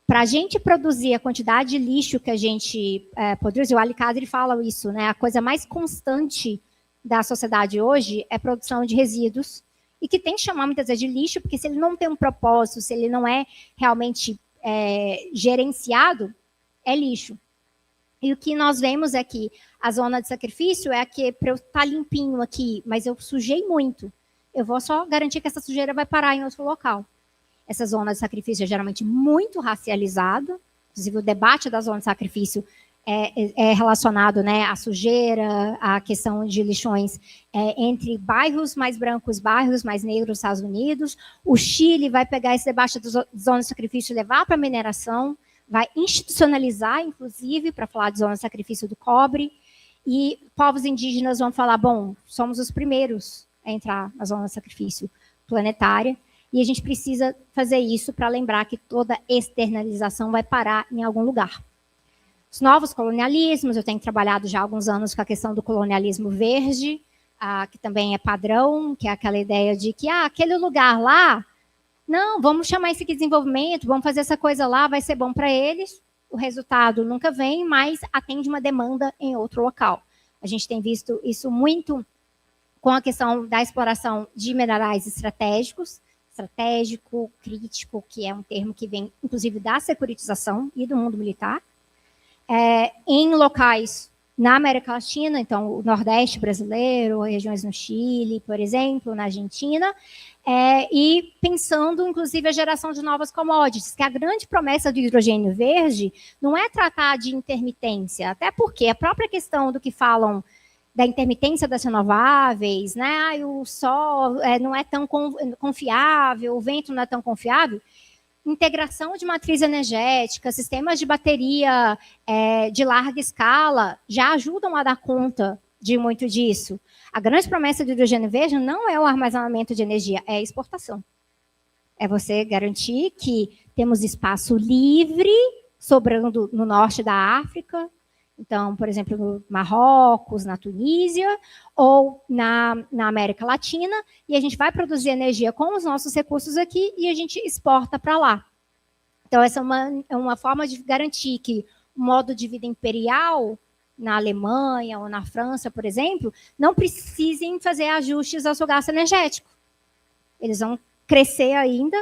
Para a gente produzir a quantidade de lixo que a gente produz, o Ali Kadri fala isso, né? A coisa mais constante da sociedade hoje é a produção de resíduos, e que tem que chamar muitas vezes de lixo, porque se ele não tem um propósito, se ele não é realmente gerenciado, é lixo. E o que nós vemos é que a zona de sacrifício é a que, para eu estar limpinho aqui, mas eu sujei muito, eu vou só garantir que essa sujeira vai parar em outro local. Essa zona de sacrifício é geralmente muito racializada, inclusive o debate da zona de sacrifício é relacionado, né, à sujeira, à questão de lixões entre bairros mais brancos, bairros mais negros dos Estados Unidos. O Chile vai pegar esse debate da zona de sacrifício e levar para a mineração, vai institucionalizar, inclusive, para falar de zona de sacrifício do cobre, e povos indígenas vão falar, bom, somos os primeiros a entrar na zona de sacrifício planetária, e a gente precisa fazer isso para lembrar que toda externalização vai parar em algum lugar. Os novos colonialismos, eu tenho trabalhado já há alguns anos com a questão do colonialismo verde, que também é padrão, que é aquela ideia de que aquele lugar lá, não, vamos chamar isso aqui de desenvolvimento, vamos fazer essa coisa lá, vai ser bom para eles, o resultado nunca vem, mas atende uma demanda em outro local. A gente tem visto isso muito com a questão da exploração de minerais estratégicos, estratégico, crítico, que é um termo que vem, inclusive, da securitização e do mundo militar, em locais na América Latina, então o Nordeste brasileiro, regiões no Chile, por exemplo, na Argentina, e pensando, inclusive, a geração de novas commodities, que a grande promessa do hidrogênio verde não é tratar de intermitência, até porque a própria questão do que falam da intermitência das renováveis, né? O sol não é tão confiável, o vento não é tão confiável. Integração de matriz energética, sistemas de bateria de larga escala já ajudam a dar conta de muito disso. A grande promessa do hidrogênio verde não é o armazenamento de energia, é a exportação. É você garantir que temos espaço livre sobrando no norte da África, então, por exemplo, no Marrocos, na Tunísia, ou na América Latina, e a gente vai produzir energia com os nossos recursos aqui e a gente exporta para lá. Então, essa é uma forma de garantir que o modo de vida imperial, na Alemanha ou na França, por exemplo, não precisem fazer ajustes ao seu gasto energético. Eles vão crescer ainda,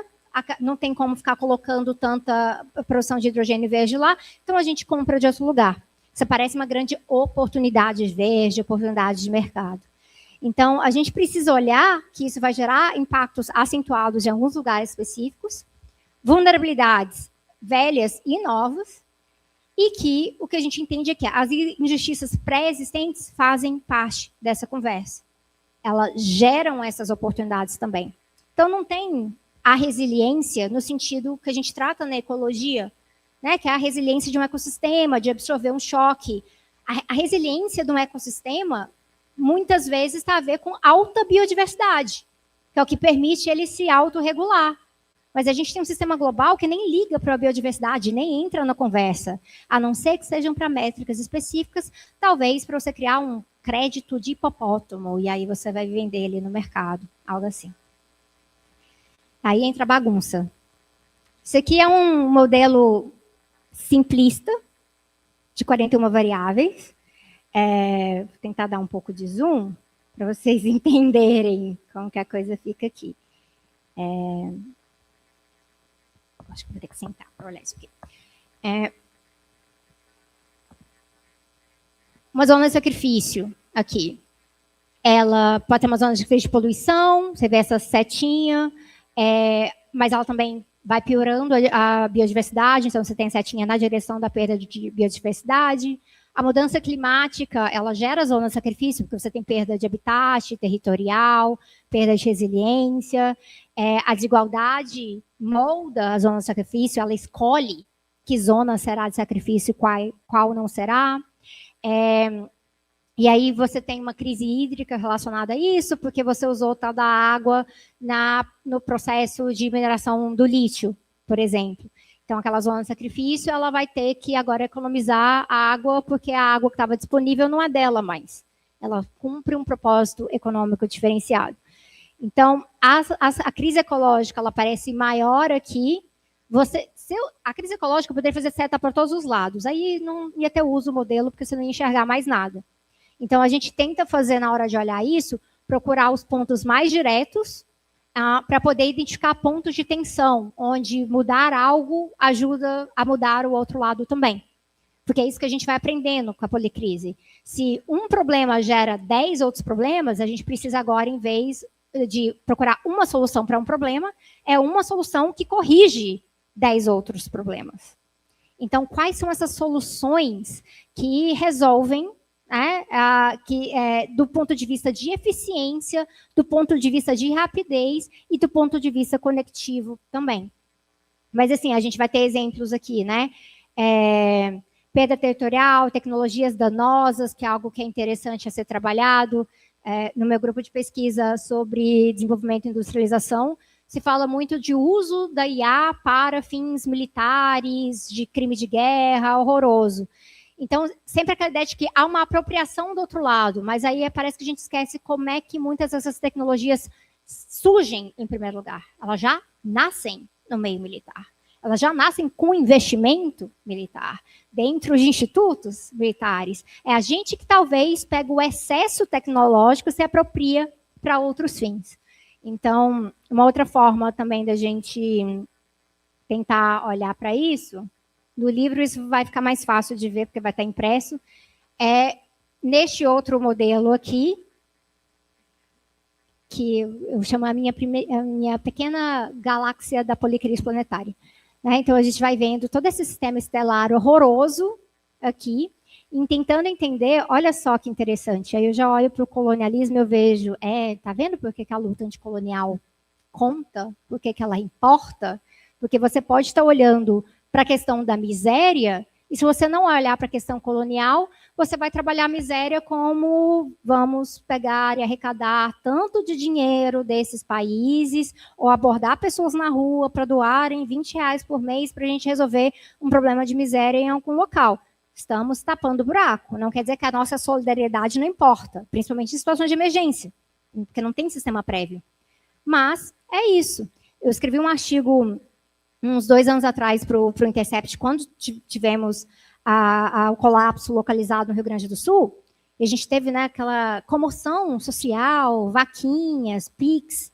não tem como ficar colocando tanta produção de hidrogênio verde lá, então a gente compra de outro lugar. Isso parece uma grande oportunidade verde, oportunidade de mercado. Então, a gente precisa olhar que isso vai gerar impactos acentuados em alguns lugares específicos, vulnerabilidades velhas e novas, e que o que a gente entende é que as injustiças pré-existentes fazem parte dessa conversa. Elas geram essas oportunidades também. Então, não tem a resiliência no sentido que a gente trata na ecologia, né, que é a resiliência de um ecossistema, de absorver um choque. A resiliência de um ecossistema, muitas vezes, está a ver com alta biodiversidade, que é o que permite ele se autorregular. Mas a gente tem um sistema global que nem liga para a biodiversidade, nem entra na conversa, a não ser que sejam para métricas específicas, talvez para você criar um crédito de hipopótamo, e aí você vai vender ele no mercado, algo assim. Aí entra a bagunça. Isso aqui é um modelo simplista, de 41 variáveis. Vou tentar dar um pouco de zoom, para vocês entenderem como que a coisa fica aqui. Acho que vou ter que sentar para olhar isso aqui. Uma zona de sacrifício aqui. Ela pode ter uma zona de sacrifício de poluição, você vê essa setinha, mas ela também vai piorando a biodiversidade, então você tem a setinha na direção da perda de biodiversidade. A mudança climática, ela gera zona de sacrifício, porque você tem perda de habitat territorial, perda de resiliência. A desigualdade molda a zona de sacrifício, ela escolhe que zona será de sacrifício e qual não será. E aí você tem uma crise hídrica relacionada a isso, porque você usou o tal da água no processo de mineração do lítio, por exemplo. Então, aquela zona de sacrifício, ela vai ter que agora economizar a água, porque a água que estava disponível não é dela mais. Ela cumpre um propósito econômico diferenciado. Então, a crise ecológica, ela parece maior aqui. A crise ecológica poderia fazer seta para todos os lados. Aí não ia ter uso o modelo, porque você não ia enxergar mais nada. Então, a gente tenta fazer, na hora de olhar isso, procurar os pontos mais diretos para poder identificar pontos de tensão, onde mudar algo ajuda a mudar o outro lado também. Porque é isso que a gente vai aprendendo com a policrise. Se um problema gera 10 outros problemas, a gente precisa agora, em vez de procurar uma solução para um problema, é uma solução que corrige 10 outros problemas. Então, quais são essas soluções que resolvem, do ponto de vista de eficiência, do ponto de vista de rapidez e do ponto de vista conectivo também. Mas, assim, a gente vai ter exemplos aqui, né? Perda territorial, tecnologias danosas, que é algo que é interessante a ser trabalhado. No meu grupo de pesquisa sobre desenvolvimento e industrialização, se fala muito de uso da IA para fins militares, de crime de guerra, horroroso. Então, sempre aquela ideia de que há uma apropriação do outro lado, mas aí parece que a gente esquece como é que muitas dessas tecnologias surgem em primeiro lugar. Elas já nascem no meio militar. Elas já nascem com investimento militar dentro de institutos militares. É a gente que talvez pega o excesso tecnológico e se apropria para outros fins. Então, uma outra forma também da gente tentar olhar para isso, no livro isso vai ficar mais fácil de ver, porque vai estar impresso, neste outro modelo aqui, que eu chamo a minha pequena galáxia da policrise planetária. Então, a gente vai vendo todo esse sistema estelar horroroso aqui, e tentando entender, olha só que interessante, aí eu já olho para o colonialismo e eu vejo, tá vendo por que a luta anticolonial conta? Por que ela importa? Porque você pode estar olhando para a questão da miséria, e se você não olhar para a questão colonial, você vai trabalhar a miséria como vamos pegar e arrecadar tanto de dinheiro desses países, ou abordar pessoas na rua para doarem R$20 por mês para a gente resolver um problema de miséria em algum local. Estamos tapando o buraco. Não quer dizer que a nossa solidariedade não importa, principalmente em situações de emergência, porque não tem sistema prévio. Mas é isso. Eu escrevi um artigo uns 2 anos atrás para o Intercept, quando tivemos o colapso localizado no Rio Grande do Sul, e a gente teve, né, aquela comoção social, vaquinhas, PIX.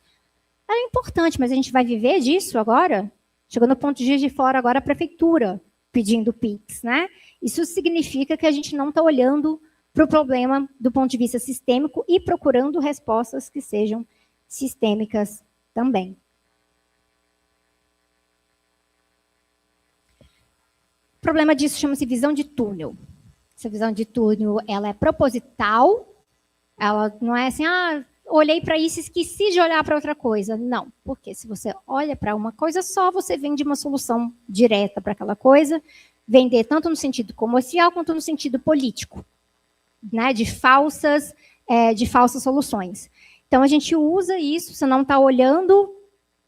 Era importante, mas a gente vai viver disso agora? Chegou no ponto de Juiz de Fora agora a prefeitura pedindo PIX, né? Isso significa que a gente não está olhando para o problema do ponto de vista sistêmico e procurando respostas que sejam sistêmicas também. O problema disso chama-se visão de túnel. Essa visão de túnel, ela é proposital, ela não é assim, olhei para isso e esqueci de olhar para outra coisa. Não, porque se você olha para uma coisa só, você vende uma solução direta para aquela coisa, vender tanto no sentido comercial quanto no sentido político, né, de falsas soluções. Então, a gente usa isso, você não está olhando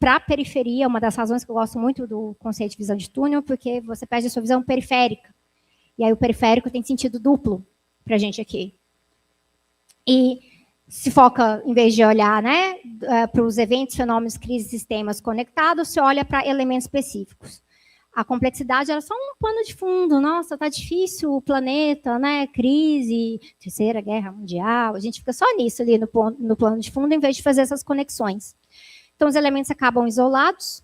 para a periferia, uma das razões que eu gosto muito do conceito de visão de túnel, porque você perde a sua visão periférica. E aí o periférico tem sentido duplo para a gente aqui. E se foca, em vez de olhar, né, para os eventos, fenômenos, crises, sistemas conectados, você olha para elementos específicos. A complexidade era só um pano de fundo. Nossa, está difícil o planeta, né, crise, terceira guerra mundial. A gente fica só nisso ali no plano de fundo, em vez de fazer essas conexões. Então, os elementos acabam isolados,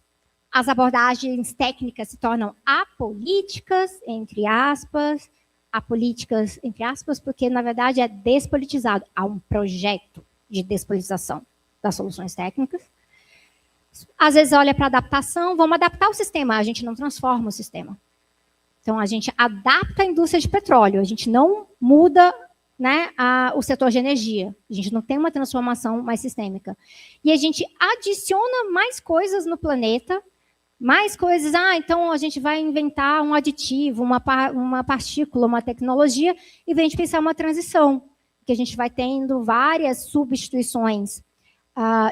as abordagens técnicas se tornam apolíticas, entre aspas, apolíticas, entre aspas, porque, na verdade, é despolitizado. Há um projeto de despolitização das soluções técnicas. Às vezes, olha para adaptação, vamos adaptar o sistema, a gente não transforma o sistema. Então, a gente adapta a indústria de petróleo, a gente não muda, né, o setor de energia. A gente não tem uma transformação mais sistêmica. E a gente adiciona mais coisas no planeta, mais coisas, então a gente vai inventar um aditivo, uma partícula, uma tecnologia, e vem de pensar uma transição, que a gente vai tendo várias substituições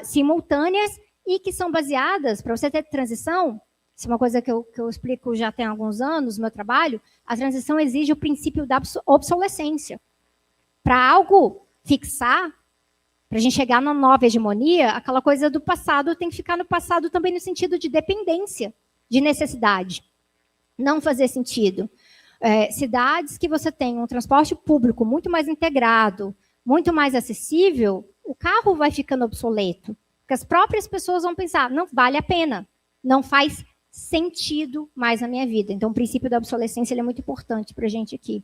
simultâneas e que são baseadas, para você ter transição, isso é uma coisa que eu explico já tem alguns anos no meu trabalho, a transição exige o princípio da obsolescência. Para algo fixar, para a gente chegar na nova hegemonia, aquela coisa do passado tem que ficar no passado também no sentido de dependência, de necessidade. Não fazer sentido. Cidades que você tem um transporte público muito mais integrado, muito mais acessível, o carro vai ficando obsoleto. Porque as próprias pessoas vão pensar, não vale a pena, não faz sentido mais na minha vida. Então, o princípio da obsolescência ele é muito importante para a gente aqui.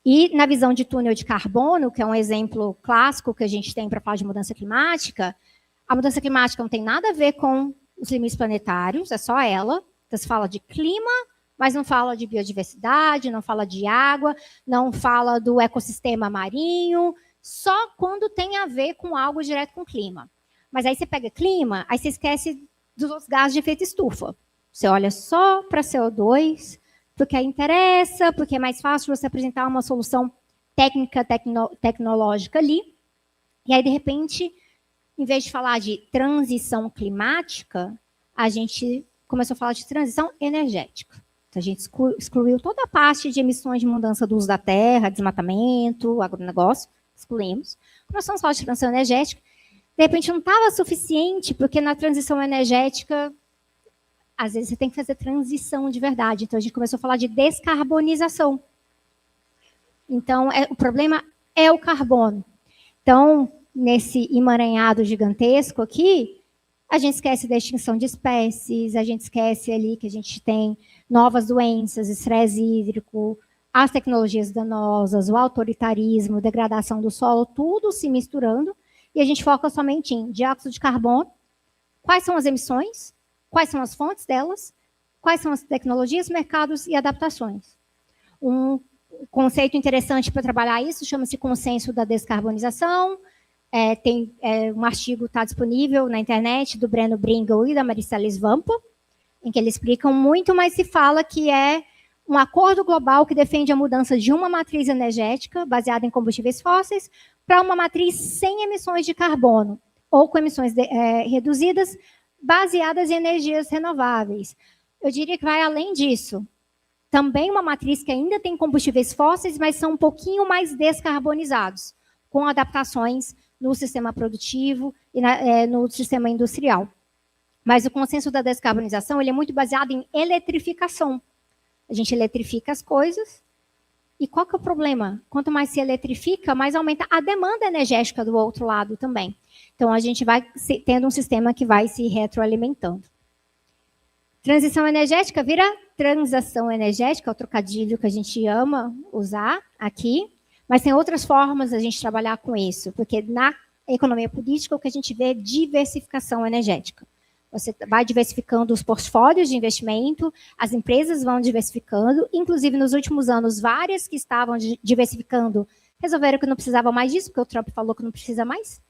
E na visão de túnel de carbono, que é um exemplo clássico que a gente tem para falar de mudança climática, a mudança climática não tem nada a ver com os limites planetários, é só ela. Então, se fala de clima, mas não fala de biodiversidade, não fala de água, não fala do ecossistema marinho, só quando tem a ver com algo direto com o clima. Mas aí você pega clima, aí você esquece dos gases de efeito estufa. Você olha só para CO2, porque aí interessa, porque é mais fácil você apresentar uma solução técnica, tecnológica ali. E aí, de repente, em vez de falar de transição climática, a gente começou a falar de transição energética. Então, a gente excluiu toda a parte de emissões de mudança do uso da terra, desmatamento, agronegócio, excluímos. Começamos a falar de transição energética. De repente, não estava suficiente, porque na transição energética às vezes você tem que fazer transição de verdade. Então, a gente começou a falar de descarbonização. Então, o problema é o carbono. Então, nesse emaranhado gigantesco aqui, a gente esquece da extinção de espécies, a gente esquece ali que a gente tem novas doenças, estresse hídrico, as tecnologias danosas, o autoritarismo, degradação do solo, tudo se misturando, e a gente foca somente em dióxido de carbono, quais são as emissões, quais são as fontes delas, quais são as tecnologias, mercados e adaptações. Um conceito interessante para trabalhar isso chama-se consenso da descarbonização. Um artigo está disponível na internet do Breno Bringel e da Maricela Svampa, em que eles explicam muito, mas se fala que é um acordo global que defende a mudança de uma matriz energética baseada em combustíveis fósseis para uma matriz sem emissões de carbono, ou com emissões reduzidas, baseadas em energias renováveis. Eu diria que vai além disso. Também uma matriz que ainda tem combustíveis fósseis, mas são um pouquinho mais descarbonizados, com adaptações no sistema produtivo e no sistema industrial. Mas o consenso da descarbonização ele é muito baseado em eletrificação. A gente eletrifica as coisas. E qual que é o problema? Quanto mais se eletrifica, mais aumenta a demanda energética do outro lado também. Então, a gente vai tendo um sistema que vai se retroalimentando. Transição energética vira transação energética, é o trocadilho que a gente ama usar aqui, mas tem outras formas de a gente trabalhar com isso, porque na economia política o que a gente vê é diversificação energética. Você vai diversificando os portfólios de investimento, as empresas vão diversificando, inclusive nos últimos anos, várias que estavam diversificando resolveram que não precisava mais disso, porque o Trump falou que não precisa mais.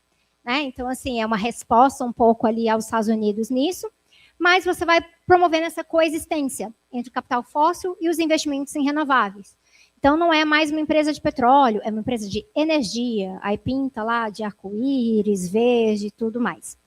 Né? Então, assim, é uma resposta um pouco ali aos Estados Unidos nisso, mas você vai promovendo essa coexistência entre o capital fóssil e os investimentos em renováveis. Então, não é mais uma empresa de petróleo, é uma empresa de energia, aí pinta lá de arco-íris, verde e tudo mais.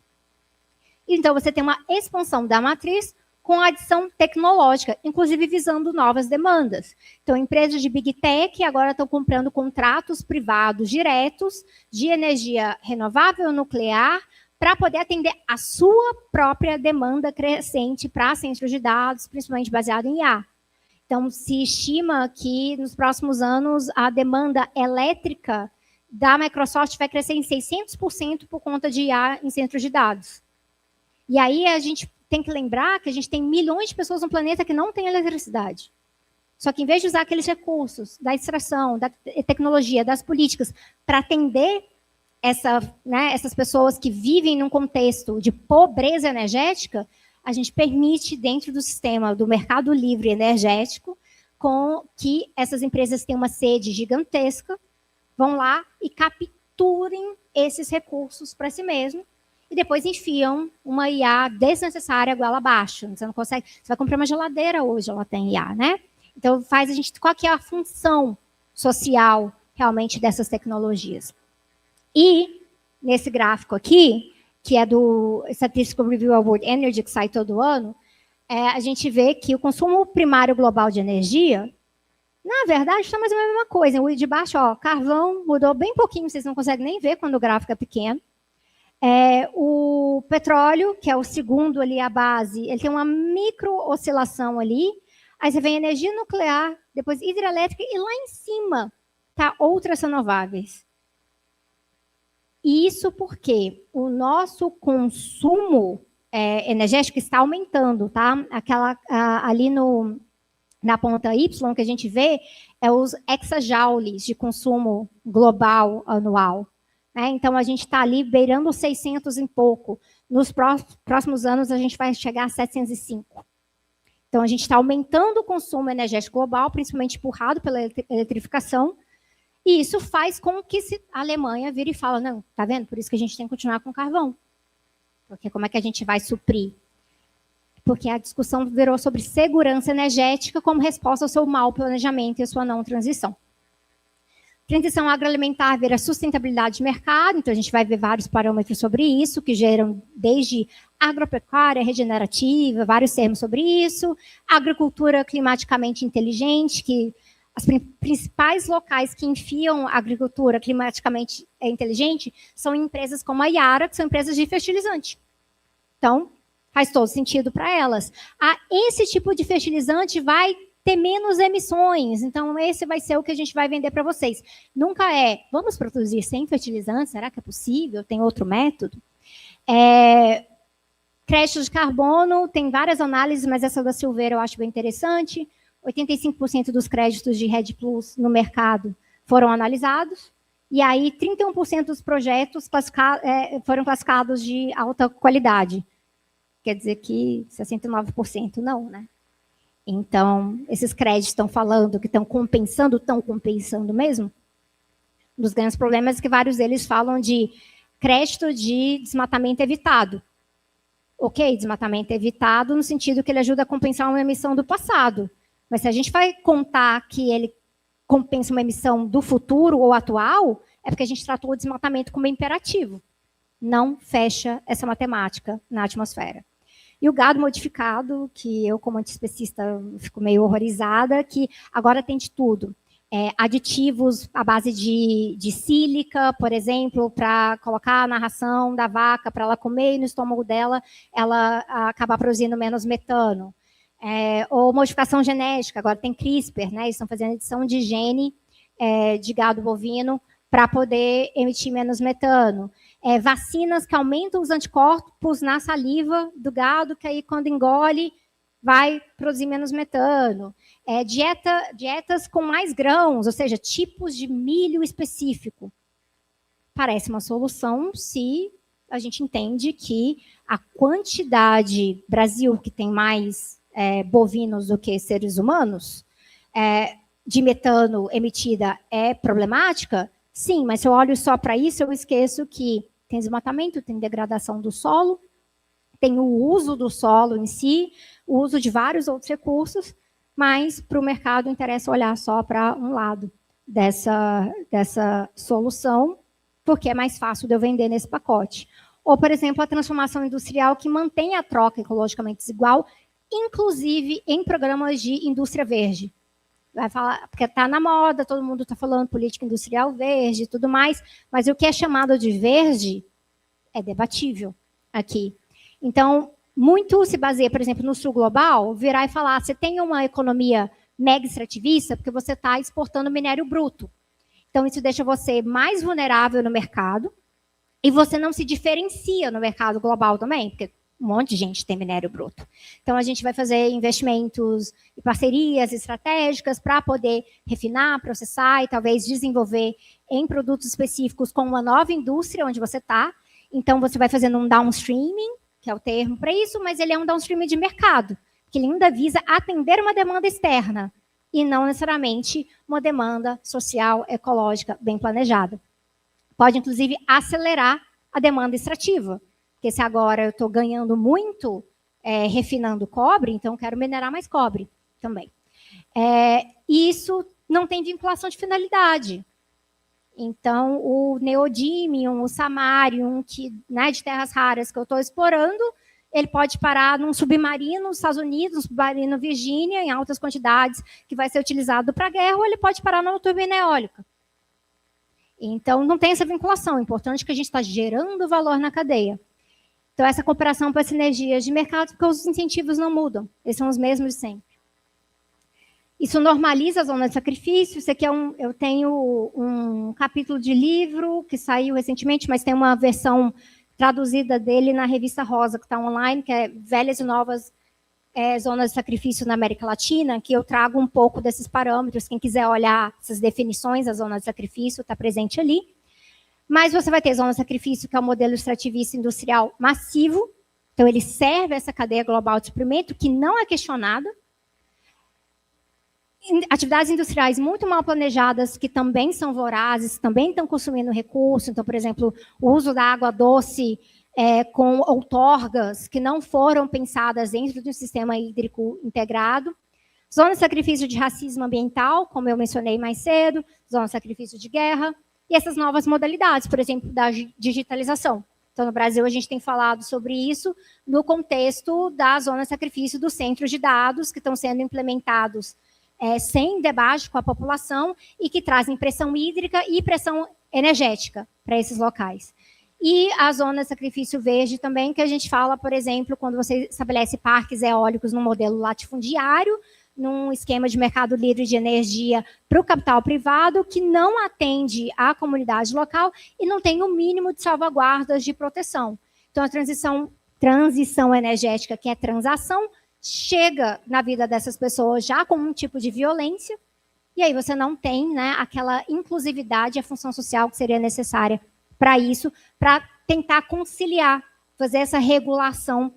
Então, você tem uma expansão da matriz com adição tecnológica, inclusive visando novas demandas. Então, empresas de Big Tech agora estão comprando contratos privados diretos de energia renovável nuclear para poder atender a sua própria demanda crescente para centros de dados, principalmente baseado em IA. Então, se estima que nos próximos anos a demanda elétrica da Microsoft vai crescer em 600% por conta de IA em centros de dados. E aí a gente tem que lembrar que a gente tem milhões de pessoas no planeta que não têm eletricidade. Só que em vez de usar aqueles recursos da extração, da tecnologia, das políticas, para atender essas pessoas que vivem num contexto de pobreza energética, a gente permite, dentro do sistema do mercado livre energético, com que essas empresas tenham uma sede gigantesca, vão lá e capturem esses recursos para si mesmo, e depois enfiam uma IA desnecessária goela abaixo. Você não consegue. Você vai comprar uma geladeira hoje, ela tem IA, né? Então faz a gente. Qual que é a função social realmente dessas tecnologias? E nesse gráfico aqui, que é do Statistical Review of World Energy, que sai todo ano, a gente vê que o consumo primário global de energia, na verdade, está mais ou menos a mesma coisa. O de baixo, ó, carvão mudou bem pouquinho, vocês não conseguem nem ver quando o gráfico é pequeno. O petróleo, que é o segundo ali, a base, ele tem uma micro oscilação ali. Aí você vem energia nuclear, depois hidrelétrica, e lá em cima tá outras renováveis. Isso porque o nosso consumo energético está aumentando, tá? Ali na ponta Y que a gente vê é os exajoules de consumo global anual. Então, a gente está ali beirando 600 em pouco. Nos próximos anos, a gente vai chegar a 705. Então, a gente está aumentando o consumo energético global, principalmente empurrado pela eletrificação, e isso faz com que a Alemanha vire e fala, não, tá vendo? Por isso que a gente tem que continuar com carvão. Porque como é que a gente vai suprir? Porque a discussão virou sobre segurança energética como resposta ao seu mau planejamento e à sua não transição. Transição agroalimentar vira sustentabilidade de mercado, então a gente vai ver vários parâmetros sobre isso, que geram desde agropecuária regenerativa, vários termos sobre isso, agricultura climaticamente inteligente, que as principais locais que enfiam a agricultura climaticamente inteligente são empresas como a Yara, que são empresas de fertilizante. Então, faz todo sentido para elas. Esse tipo de fertilizante vai ter menos emissões, então esse vai ser o que a gente vai vender para vocês. Nunca vamos produzir sem fertilizante, será que é possível? Tem outro método? Créditos de carbono, tem várias análises, mas essa da Silveira eu acho bem interessante. 85% dos créditos de REDD+ no mercado foram analisados, e aí 31% dos projetos foram classificados de alta qualidade. Quer dizer que 69% não, né? Então, esses créditos estão falando que estão compensando mesmo? Um dos grandes problemas é que vários deles falam de crédito de desmatamento evitado. Ok, desmatamento evitado no sentido que ele ajuda a compensar uma emissão do passado. Mas se a gente vai contar que ele compensa uma emissão do futuro ou atual, é porque a gente tratou o desmatamento como imperativo. Não fecha essa matemática na atmosfera. E o gado modificado, que eu, como antiespecista, fico meio horrorizada, que agora tem de tudo. Aditivos à base de sílica, por exemplo, para colocar na ração da vaca, para ela comer e no estômago dela ela acabar produzindo menos metano. Ou modificação genética, agora tem CRISPR, né? Eles estão fazendo edição de gene de gado bovino para poder emitir menos metano. Vacinas que aumentam os anticorpos na saliva do gado, que aí quando engole vai produzir menos metano. Dietas com mais grãos, ou seja, tipos de milho específico. Parece uma solução se a gente entende que a quantidade, Brasil, que tem mais bovinos do que seres humanos, de metano emitida é problemática? Sim, mas se eu olho só para isso, eu esqueço que tem desmatamento, tem degradação do solo, tem o uso do solo em si, o uso de vários outros recursos, mas para o mercado interessa olhar só para um lado dessa solução, porque é mais fácil de eu vender nesse pacote. Ou, por exemplo, a transformação industrial que mantém a troca ecologicamente desigual, inclusive em programas de indústria verde. Vai falar, porque está na moda, todo mundo está falando política industrial verde e tudo mais, mas o que é chamado de verde é debatível aqui. Então, muito se baseia, por exemplo, no sul global, virar e falar, você tem uma economia mega extrativista porque você está exportando minério bruto. Então, isso deixa você mais vulnerável no mercado e você não se diferencia no mercado global também, porque um monte de gente tem minério bruto. Então, a gente vai fazer investimentos e parcerias estratégicas para poder refinar, processar e talvez desenvolver em produtos específicos com uma nova indústria onde você está. Então, você vai fazendo um downstreaming, que é o termo para isso, mas ele é um downstreaming de mercado, que ele ainda visa atender uma demanda externa e não necessariamente uma demanda social, ecológica, bem planejada. Pode, inclusive, acelerar a demanda extrativa, porque se agora eu estou ganhando muito refinando cobre, então quero minerar mais cobre também. E isso não tem vinculação de finalidade. Então, o neodímio, o samarium, de terras raras que eu estou explorando, ele pode parar num submarino nos Estados Unidos, um submarino Virgínia, em altas quantidades, que vai ser utilizado para a guerra, ou ele pode parar numa turbina eólica. Então, não tem essa vinculação. É importante que a gente está gerando valor na cadeia. Então, essa cooperação para sinergias de mercado, porque os incentivos não mudam. Eles são os mesmos de sempre. Isso normaliza a zona de sacrifício. Isso aqui eu tenho um capítulo de livro que saiu recentemente, mas tem uma versão traduzida dele na revista Rosa, que está online, que é Velhas e Novas Zonas de Sacrifício na América Latina, que eu trago um pouco desses parâmetros. Quem quiser olhar essas definições da zona de sacrifício, está presente ali. Mas você vai ter zona de sacrifício, que é o modelo extrativista industrial massivo. Então, ele serve essa cadeia global de suprimento, que não é questionada. Atividades industriais muito mal planejadas, que também são vorazes, também estão consumindo recurso. Então, por exemplo, o uso da água doce com outorgas, que não foram pensadas dentro de um sistema hídrico integrado. Zona de sacrifício de racismo ambiental, como eu mencionei mais cedo, zona de sacrifício de guerra, e essas novas modalidades, por exemplo, da digitalização. Então, no Brasil, a gente tem falado sobre isso no contexto da zona de sacrifício dos centros de dados, que estão sendo implementados sem debate com a população e que trazem pressão hídrica e pressão energética para esses locais. E a zona de sacrifício verde também, que a gente fala, por exemplo, quando você estabelece parques eólicos num modelo latifundiário, num esquema de mercado livre de energia para o capital privado, que não atende à comunidade local e não tem o mínimo de salvaguardas de proteção. Então, a transição energética, que é transação, chega na vida dessas pessoas já com um tipo de violência, e aí você não tem aquela inclusividade e a função social que seria necessária para isso, para tentar conciliar, fazer essa regulação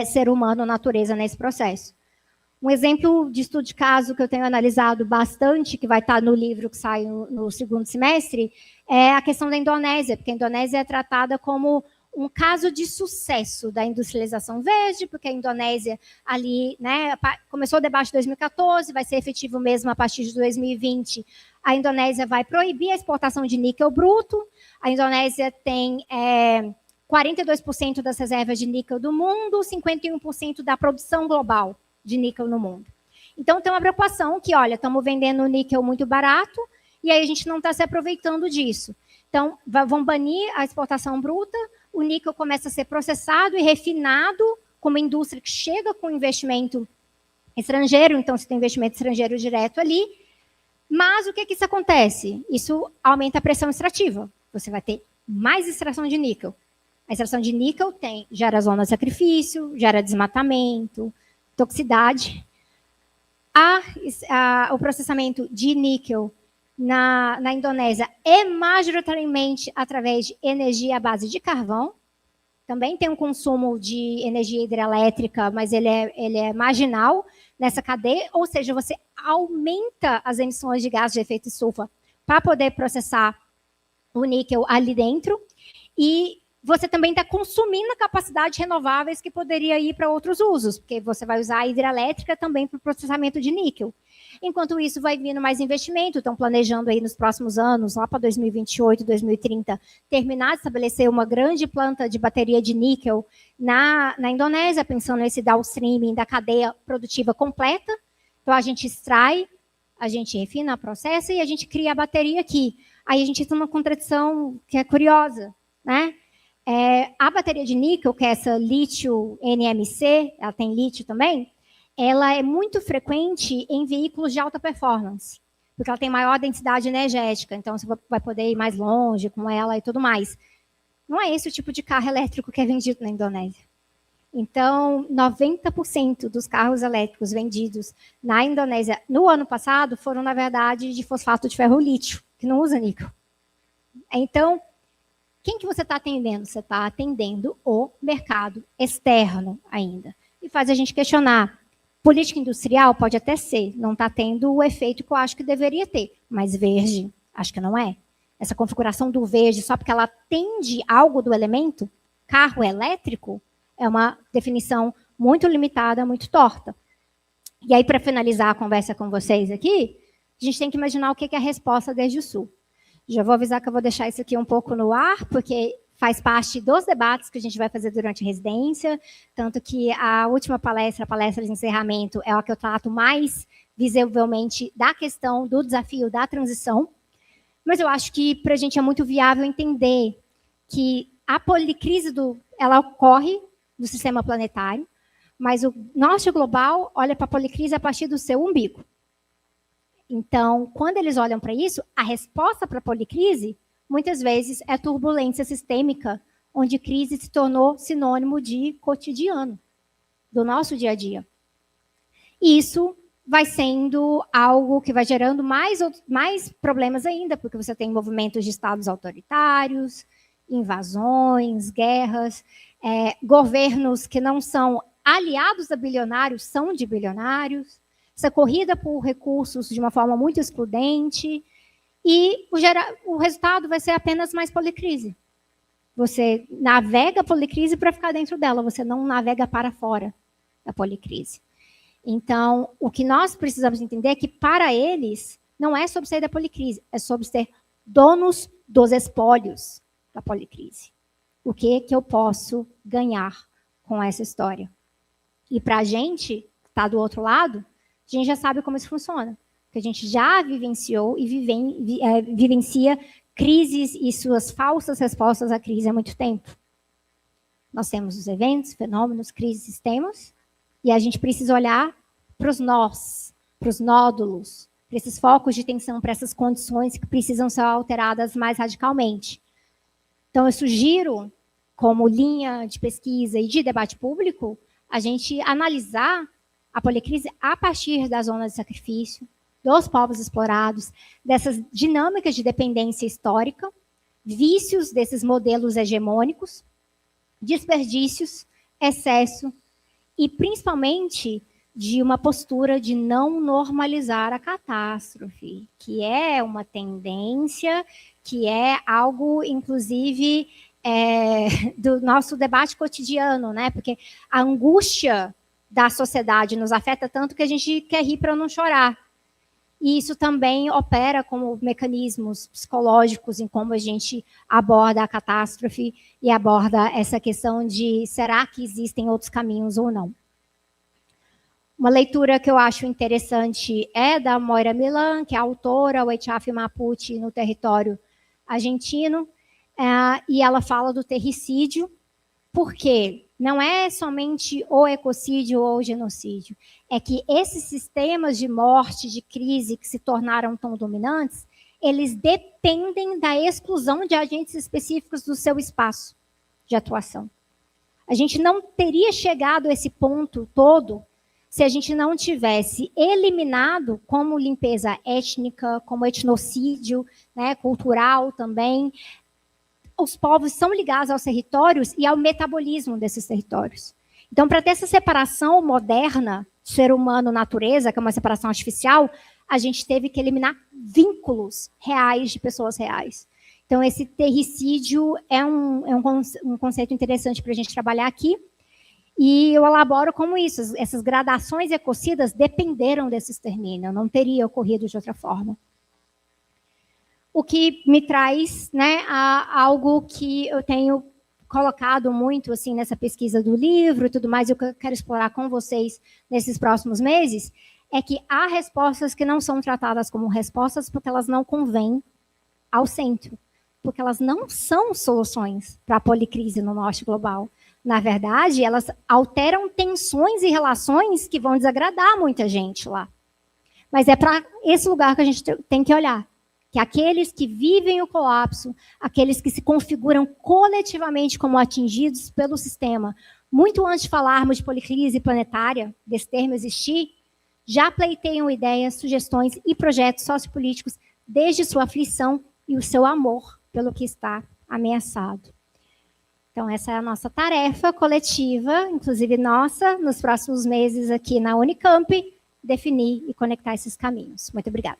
ser humano-natureza nesse processo. Um exemplo de estudo de caso que eu tenho analisado bastante, que vai estar no livro que sai no segundo semestre, é a questão da Indonésia, porque a Indonésia é tratada como um caso de sucesso da industrialização verde, porque a Indonésia ali, começou o debate em 2014, vai ser efetivo mesmo a partir de 2020. A Indonésia vai proibir a exportação de níquel bruto. A Indonésia tem 42% das reservas de níquel do mundo, 51% da produção global de níquel no mundo. Então, tem uma preocupação que, olha, estamos vendendo níquel muito barato e aí a gente não está se aproveitando disso. Então, vão banir a exportação bruta, o níquel começa a ser processado e refinado como indústria que chega com investimento estrangeiro, então você tem investimento estrangeiro direto ali. Mas o que isso acontece? Isso aumenta a pressão extrativa. Você vai ter mais extração de níquel. A extração de níquel gera zona de sacrifício, gera desmatamento, toxicidade. O processamento de níquel na Indonésia é majoritariamente através de energia à base de carvão. Também tem um consumo de energia hidrelétrica, mas ele é marginal nessa cadeia, ou seja, você aumenta as emissões de gás de efeito estufa para poder processar o níquel ali dentro, e você também está consumindo capacidades renováveis que poderia ir para outros usos, porque você vai usar a hidrelétrica também para o processamento de níquel. Enquanto isso, vai vindo mais investimento, estão planejando aí nos próximos anos, lá para 2028, 2030, terminar de estabelecer uma grande planta de bateria de níquel na Indonésia, pensando nesse downstreaming da cadeia produtiva completa. Então, a gente extrai, a gente refina, processa e a gente cria a bateria aqui. Aí a gente tem uma contradição que é curiosa, né? A bateria de níquel, que é essa lítio NMC, ela tem lítio também, ela é muito frequente em veículos de alta performance, porque ela tem maior densidade energética, então você vai poder ir mais longe com ela e tudo mais. Não é esse o tipo de carro elétrico que é vendido na Indonésia. Então, 90% dos carros elétricos vendidos na Indonésia no ano passado foram, na verdade, de fosfato de ferro-lítio, que não usa níquel. Então, quem que você está atendendo? Você está atendendo o mercado externo ainda. E faz a gente questionar. Política industrial pode até ser, não está tendo o efeito que eu acho que deveria ter, mas verde, acho que não é. Essa configuração do verde, só porque ela atende algo do elemento, carro elétrico, é uma definição muito limitada, muito torta. E aí, para finalizar a conversa com vocês aqui, a gente tem que imaginar o que é a resposta desde o Sul. Já vou avisar que eu vou deixar isso aqui um pouco no ar, porque faz parte dos debates que a gente vai fazer durante a residência, tanto que a última palestra, a palestra de encerramento, é a que eu trato mais visivelmente da questão do desafio da transição, mas eu acho que para a gente é muito viável entender que a policrise ela ocorre no sistema planetário, mas o norte global olha para a policrise a partir do seu umbigo. Então, quando eles olham para isso, a resposta para a policrise, muitas vezes, é turbulência sistêmica, onde crise se tornou sinônimo de cotidiano, do nosso dia a dia. E isso vai sendo algo que vai gerando mais problemas ainda, porque você tem movimentos de estados autoritários, invasões, guerras, governos que não são aliados a bilionários, são de bilionários, essa corrida por recursos de uma forma muito excludente, e o resultado vai ser apenas mais policrise. Você navega a policrise para ficar dentro dela, você não navega para fora da policrise. Então, o que nós precisamos entender é que, para eles, não é sobre sair da policrise, é sobre ser donos dos espólios da policrise. O que eu posso ganhar com essa história? E para a gente, que está do outro lado, a gente já sabe como isso funciona, porque a gente já vivenciou e vivencia crises e suas falsas respostas à crise há muito tempo. Nós temos os eventos, fenômenos, crises, sistemas, e a gente precisa olhar para os nós, para os nódulos, para esses focos de tensão, para essas condições que precisam ser alteradas mais radicalmente. Então, eu sugiro, como linha de pesquisa e de debate público, a gente analisar a policrise a partir da zona de sacrifício, dos povos explorados, dessas dinâmicas de dependência histórica, vícios desses modelos hegemônicos, desperdícios, excesso e, principalmente, de uma postura de não normalizar a catástrofe, que é uma tendência, que é algo, inclusive, do nosso debate cotidiano, né? Porque a angústia da sociedade nos afeta tanto que a gente quer rir para não chorar. E isso também opera como mecanismos psicológicos em como a gente aborda a catástrofe e aborda essa questão de será que existem outros caminhos ou não. Uma leitura que eu acho interessante é da Moira Milan, que é a autora, o Huaychaf Mapuche no território argentino, e ela fala do terricídio, porque não é somente o ecocídio ou o genocídio, é que esses sistemas de morte, de crise que se tornaram tão dominantes, eles dependem da exclusão de agentes específicos do seu espaço de atuação. A gente não teria chegado a esse ponto todo se a gente não tivesse eliminado como limpeza étnica, como etnocídio, né, cultural também. Os povos são ligados aos territórios e ao metabolismo desses territórios. Então, para ter essa separação moderna, ser humano-natureza, que é uma separação artificial, a gente teve que eliminar vínculos reais de pessoas reais. Então, esse terricídio é um conceito interessante para a gente trabalhar aqui. E eu elaboro como isso, essas gradações ecocidas dependeram desse extermínio, não teria ocorrido de outra forma. O que me traz, né, a algo que eu tenho colocado muito assim nessa pesquisa do livro e tudo mais, e o que eu quero explorar com vocês nesses próximos meses, é que há respostas que não são tratadas como respostas porque elas não convêm ao centro, porque elas não são soluções para a policrise no norte global. Na verdade, elas alteram tensões e relações que vão desagradar muita gente lá. Mas é para esse lugar que a gente tem que olhar. Que aqueles que vivem o colapso, aqueles que se configuram coletivamente como atingidos pelo sistema, muito antes de falarmos de policrise planetária, desse termo existir, já pleiteiam ideias, sugestões e projetos sociopolíticos desde sua aflição e o seu amor pelo que está ameaçado. Então, essa é a nossa tarefa coletiva, inclusive nossa, nos próximos meses aqui na Unicamp, definir e conectar esses caminhos. Muito obrigada.